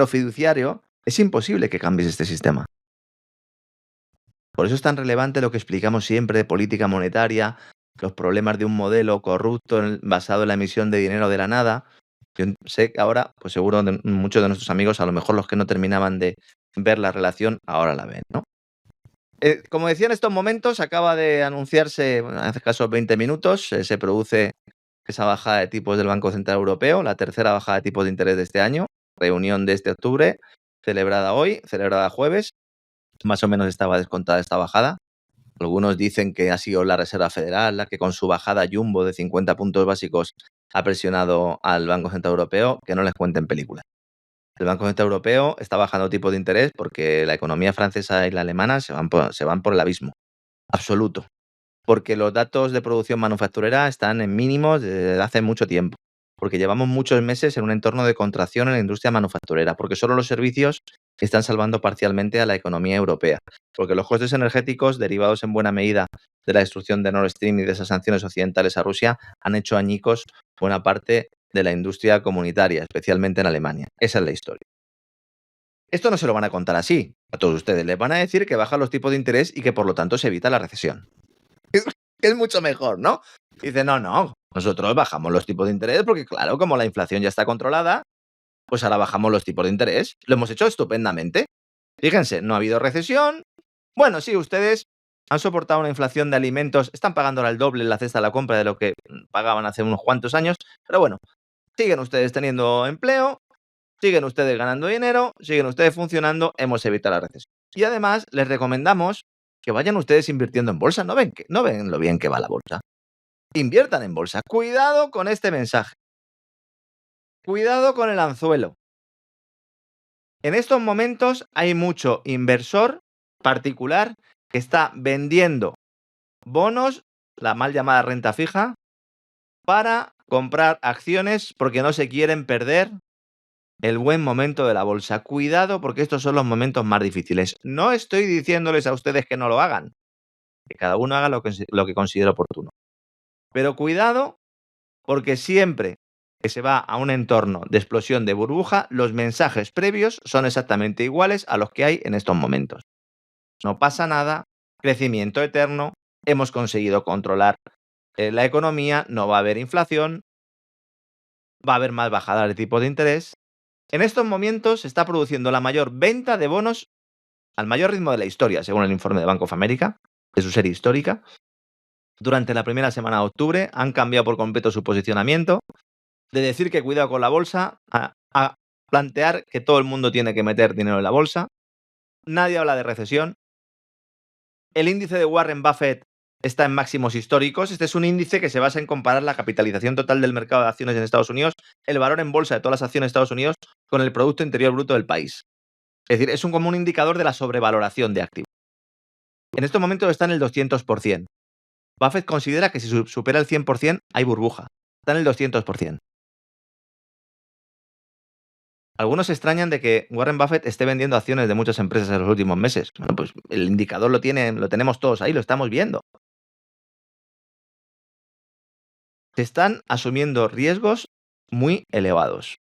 fiduciario, es imposible que cambies este sistema. Por eso es tan relevante lo que explicamos siempre de política monetaria, los problemas de un modelo corrupto basado en la emisión de dinero de la nada. Yo sé que ahora, pues seguro muchos de nuestros amigos, a lo mejor los que no terminaban de ver la relación, ahora la ven, ¿no? Como decía, en estos momentos acaba de anunciarse, hace escasos 20 minutos, se produce esa bajada de tipos del Banco Central Europeo, la tercera bajada de tipos de interés de este año, reunión de este octubre, celebrada hoy, celebrada jueves, más o menos estaba descontada esta bajada. Algunos dicen que ha sido la Reserva Federal la que con su bajada jumbo de 50 puntos básicos ha presionado al Banco Central Europeo, que no les cuenten películas. El Banco Central Europeo está bajando tipos de interés porque la economía francesa y la alemana se van por el abismo absoluto, porque los datos de producción manufacturera están en mínimos desde hace mucho tiempo, porque llevamos muchos meses en un entorno de contracción en la industria manufacturera, porque solo los servicios están salvando parcialmente a la economía europea, porque los costes energéticos, derivados en buena medida de la destrucción de Nord Stream y de esas sanciones occidentales a Rusia, han hecho añicos buena parte de la industria comunitaria, especialmente en Alemania. Esa es la historia. Esto no se lo van a contar así a todos ustedes. Les van a decir que bajan los tipos de interés y que por lo tanto se evita la recesión. Es mucho mejor, ¿no? Dice, no, nosotros bajamos los tipos de interés porque, claro, como la inflación ya está controlada, pues ahora bajamos los tipos de interés. Lo hemos hecho estupendamente. Fíjense, no ha habido recesión. Bueno, sí, ustedes han soportado una inflación de alimentos, están pagando ahora el doble en la cesta de la compra de lo que pagaban hace unos cuantos años, pero bueno, siguen ustedes teniendo empleo, siguen ustedes ganando dinero, siguen ustedes funcionando, hemos evitado la recesión. Y además les recomendamos que vayan ustedes invirtiendo en bolsa. ¿No ven lo bien que va la bolsa? Inviertan en bolsa. Cuidado con este mensaje. Cuidado con el anzuelo. En estos momentos hay mucho inversor particular que está vendiendo bonos, la mal llamada renta fija, para comprar acciones porque no se quieren perder el buen momento de la bolsa. Cuidado porque estos son los momentos más difíciles. No estoy diciéndoles a ustedes que no lo hagan, que cada uno haga lo que considere oportuno. Pero cuidado porque siempre que se va a un entorno de explosión de burbuja, los mensajes previos son exactamente iguales a los que hay en estos momentos. No pasa nada, crecimiento eterno, hemos conseguido controlar la economía, no va a haber inflación, va a haber más bajadas de tipo de interés. En estos momentos se está produciendo la mayor venta de bonos al mayor ritmo de la historia, según el informe de Bank of America, de su serie histórica. Durante la primera semana de octubre han cambiado por completo su posicionamiento, de decir que cuidado con la bolsa, a plantear que todo el mundo tiene que meter dinero en la bolsa. Nadie habla de recesión. El índice de Warren Buffett está en máximos históricos. Este es un índice que se basa en comparar la capitalización total del mercado de acciones en Estados Unidos, el valor en bolsa de todas las acciones de Estados Unidos, con el Producto Interior Bruto del país. Es decir, es como un indicador de la sobrevaloración de activos. En estos momentos está en el 200%. Buffett considera que si supera el 100% hay burbuja. Está en el 200%. Algunos se extrañan de que Warren Buffett esté vendiendo acciones de muchas empresas en los últimos meses. Bueno, pues el indicador lo tenemos todos ahí, lo estamos viendo. Se están asumiendo riesgos muy elevados.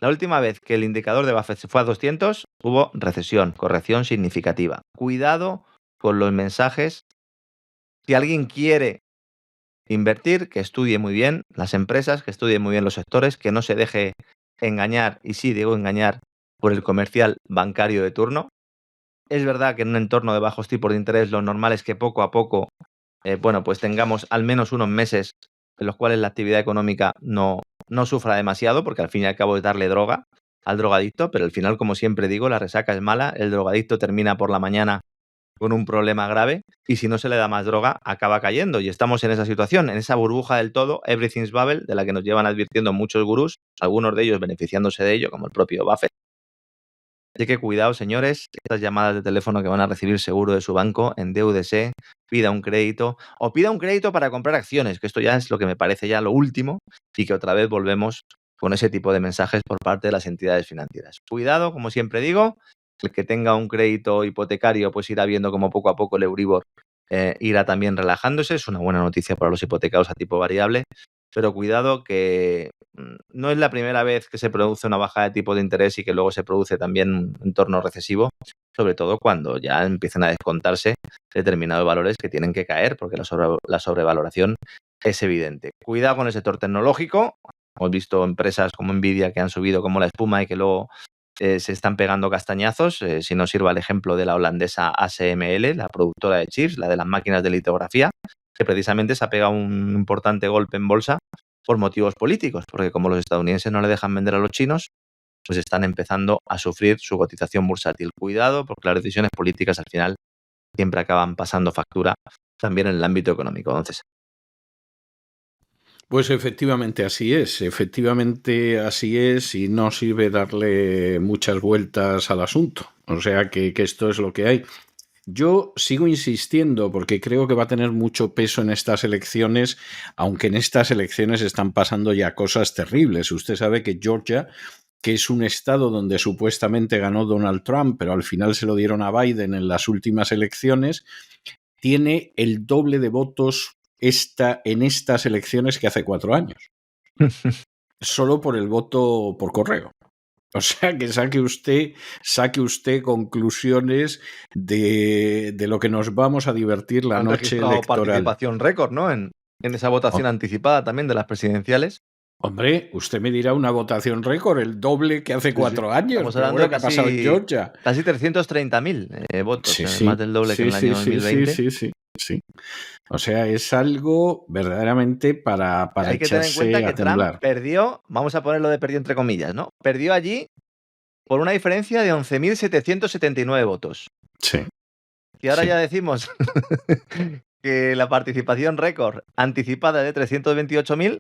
La última vez que el indicador de Buffett se fue a 200, hubo recesión, corrección significativa. Cuidado con los mensajes. Si alguien quiere invertir, que estudie muy bien las empresas, que estudie muy bien los sectores, que no se deje engañar, y sí digo engañar, por el comercial bancario de turno. Es verdad que en un entorno de bajos tipos de interés lo normal es que poco a poco pues tengamos al menos unos meses en los cuales la actividad económica no sufra demasiado, porque al fin y al cabo es darle droga al drogadicto, pero al final, como siempre digo, la resaca es mala, el drogadicto termina por la mañana con un problema grave y si no se le da más droga acaba cayendo y estamos en esa situación, en esa burbuja del todo, everything's bubble, de la que nos llevan advirtiendo muchos gurús, algunos de ellos beneficiándose de ello, como el propio Buffett. Así que cuidado, señores, estas llamadas de teléfono que van a recibir seguro de su banco, endeúdese, pida un crédito o pida un crédito para comprar acciones, que esto ya es lo que me parece ya lo último y que otra vez volvemos con ese tipo de mensajes por parte de las entidades financieras. Cuidado, como siempre digo, el que tenga un crédito hipotecario pues irá viendo como poco a poco el Euribor irá también relajándose, es una buena noticia para los hipotecados a tipo variable, pero cuidado que no es la primera vez que se produce una bajada de tipo de interés y que luego se produce también un entorno recesivo, sobre todo cuando ya empiezan a descontarse determinados valores que tienen que caer, porque la sobrevaloración es evidente. Cuidado con el sector tecnológico. Hemos visto empresas como Nvidia que han subido como la espuma y que luego se están pegando castañazos. Si no sirva el ejemplo de la holandesa ASML, la productora de chips, la de las máquinas de litografía, que precisamente se ha pegado un importante golpe en bolsa por motivos políticos, porque como los estadounidenses no le dejan vender a los chinos, pues están empezando a sufrir su cotización bursátil. Cuidado, porque las decisiones políticas al final siempre acaban pasando factura también en el ámbito económico. Entonces, pues efectivamente así es y no sirve darle muchas vueltas al asunto. O sea que esto es lo que hay. Yo sigo insistiendo porque creo que va a tener mucho peso en estas elecciones, aunque en estas elecciones están pasando ya cosas terribles. Usted sabe que Georgia, que es un estado donde supuestamente ganó Donald Trump, pero al final se lo dieron a Biden en las últimas elecciones, tiene el doble de votos en estas elecciones que hace 4 años. Solo por el voto por correo. O sea, que saque usted conclusiones de lo que nos vamos a divertir la noche electoral. Participación récord, ¿no? En esa votación anticipada también de las presidenciales. Hombre, usted me dirá una votación récord, el doble que hace 4 años. Estamos hablando de casi, ha pasado en Georgia. Casi 330.000 votos, más del doble que en el año 2020. Sí. O sea, es algo verdaderamente para hay que tener en cuenta que Trump perdió, vamos a ponerlo de perdió entre comillas, ¿no? Perdió allí por una diferencia de 11.779 votos. Sí. Y ahora ya decimos que la participación récord anticipada de 328.000,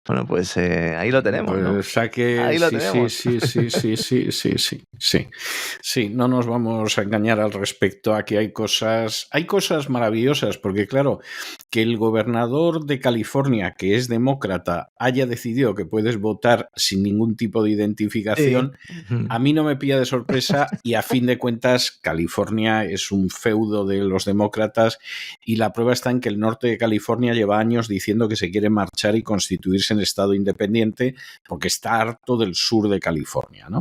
Bueno, pues ahí lo tenemos, pues, ¿no? O sea que Ahí lo tenemos. Sí, no nos vamos a engañar al respecto a que hay cosas maravillosas, porque claro, que el gobernador de California, que es demócrata, haya decidido que puedes votar sin ningún tipo de identificación, a mí no me pilla de sorpresa y a fin de cuentas California es un feudo de los demócratas y la prueba está en que el norte de California lleva años diciendo que se quiere marchar y constituirse en estado independiente porque está harto del sur de California, ¿no?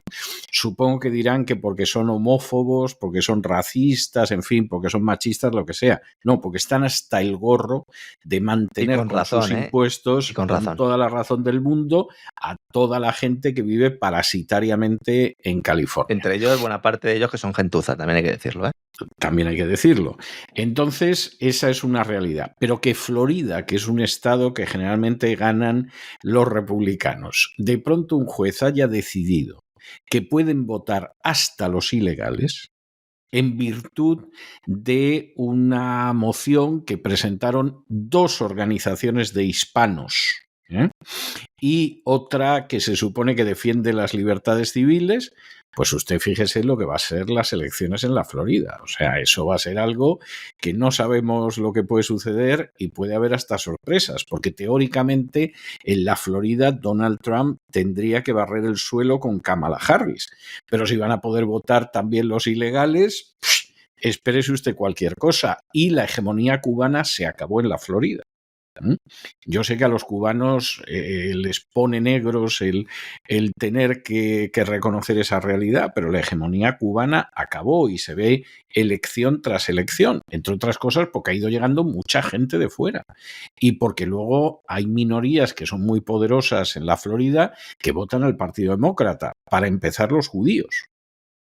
Supongo que dirán que porque son homófobos, porque son racistas, en fin, porque son machistas, lo que sea. No, porque están hasta el gorro de mantener con sus impuestos, con toda la razón del mundo, a toda la gente que vive parasitariamente en California. Entre ellos, buena parte de ellos que son gentuza, también hay que decirlo, ¿eh? También hay que decirlo. Entonces, esa es una realidad. Pero que Florida, que es un estado que generalmente ganan los republicanos, de pronto un juez haya decidido que pueden votar hasta los ilegales en virtud de una moción que presentaron 2 organizaciones de hispanos, y otra que se supone que defiende las libertades civiles, pues usted fíjese lo que va a ser las elecciones en la Florida. O sea, eso va a ser algo que no sabemos lo que puede suceder y puede haber hasta sorpresas, porque teóricamente en la Florida Donald Trump tendría que barrer el suelo con Kamala Harris. Pero si van a poder votar también los ilegales, espérese usted cualquier cosa. Y la hegemonía cubana se acabó en la Florida. Yo sé que a los cubanos les pone negros el tener que reconocer esa realidad, pero la hegemonía cubana acabó y se ve elección tras elección, entre otras cosas porque ha ido llegando mucha gente de fuera y porque luego hay minorías que son muy poderosas en la Florida que votan al Partido Demócrata, para empezar los judíos.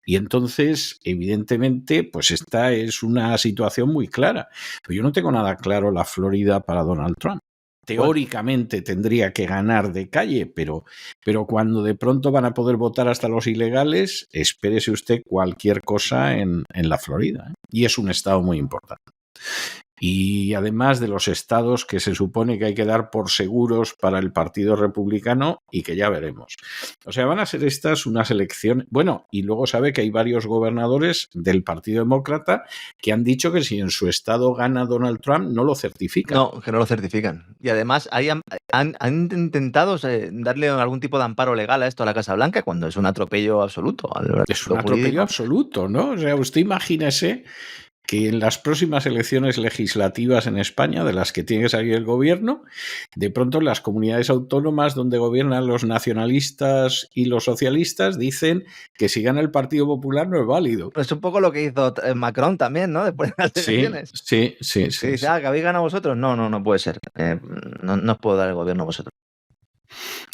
Y entonces, evidentemente, pues esta es una situación muy clara. Pero yo no tengo nada claro la Florida para Donald Trump. Teóricamente tendría que ganar de calle, pero cuando de pronto van a poder votar hasta los ilegales, espérese usted cualquier cosa en la Florida, ¿eh? Y es un estado muy importante. Y además de los estados que se supone que hay que dar por seguros para el Partido Republicano y que ya veremos. O sea, van a ser estas unas elecciones. Bueno, y luego sabe que hay varios gobernadores del Partido Demócrata que han dicho que si en su estado gana Donald Trump no lo certifican. No, que no lo certifican. Y además han intentado darle algún tipo de amparo legal a esto a la Casa Blanca cuando es un atropello absoluto. Es un atropello absoluto, ¿no? O sea, usted imagínese que en las próximas elecciones legislativas en España, de las que tiene que salir el gobierno, de pronto las comunidades autónomas donde gobiernan los nacionalistas y los socialistas dicen que si gana el Partido Popular no es válido. Es un poco lo que hizo Macron también, ¿no? Después de las elecciones. Sí. Que dice, que habéis ganado vosotros. No puede ser. No os puedo dar el gobierno a vosotros.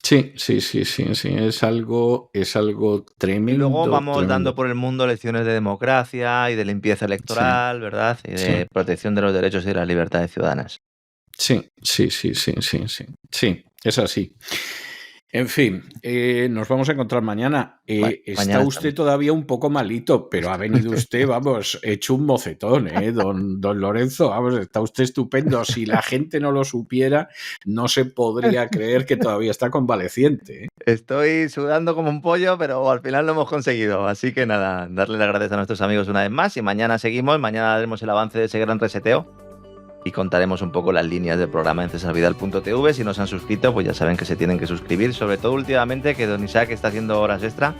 Sí, es algo tremendo. Y luego vamos dando por el mundo lecciones de democracia y de limpieza electoral, ¿verdad? Y de protección de los derechos y de las libertades ciudadanas. Sí, es así. En fin, nos vamos a encontrar mañana. Está usted todavía un poco malito, pero ha venido usted, vamos, hecho un mocetón, don Lorenzo. Vamos, está usted estupendo. Si la gente no lo supiera, no se podría creer que todavía está convaleciente. Estoy sudando como un pollo, pero al final lo hemos conseguido. Así que nada, darle las gracias a nuestros amigos una vez más y mañana seguimos. Mañana haremos el avance de ese gran reseteo. Y contaremos un poco las líneas del programa en cesarvidal.tv. Si no se han suscrito, pues ya saben que se tienen que suscribir. Sobre todo últimamente que don Isaac está haciendo horas extra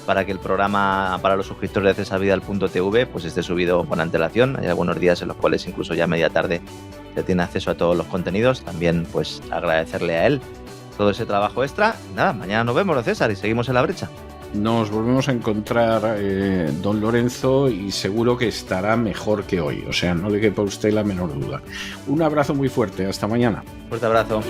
para que el programa para los suscriptores de cesarvidal.tv pues esté subido con antelación. Hay algunos días en los cuales incluso ya media tarde se tiene acceso a todos los contenidos. También pues agradecerle a él todo ese trabajo extra. Nada, mañana nos vemos, César, y seguimos en la brecha. Nos volvemos a encontrar don Lorenzo y seguro que estará mejor que hoy. O sea, no le quepa a usted la menor duda. Un abrazo muy fuerte. Hasta mañana. Fuerte abrazo.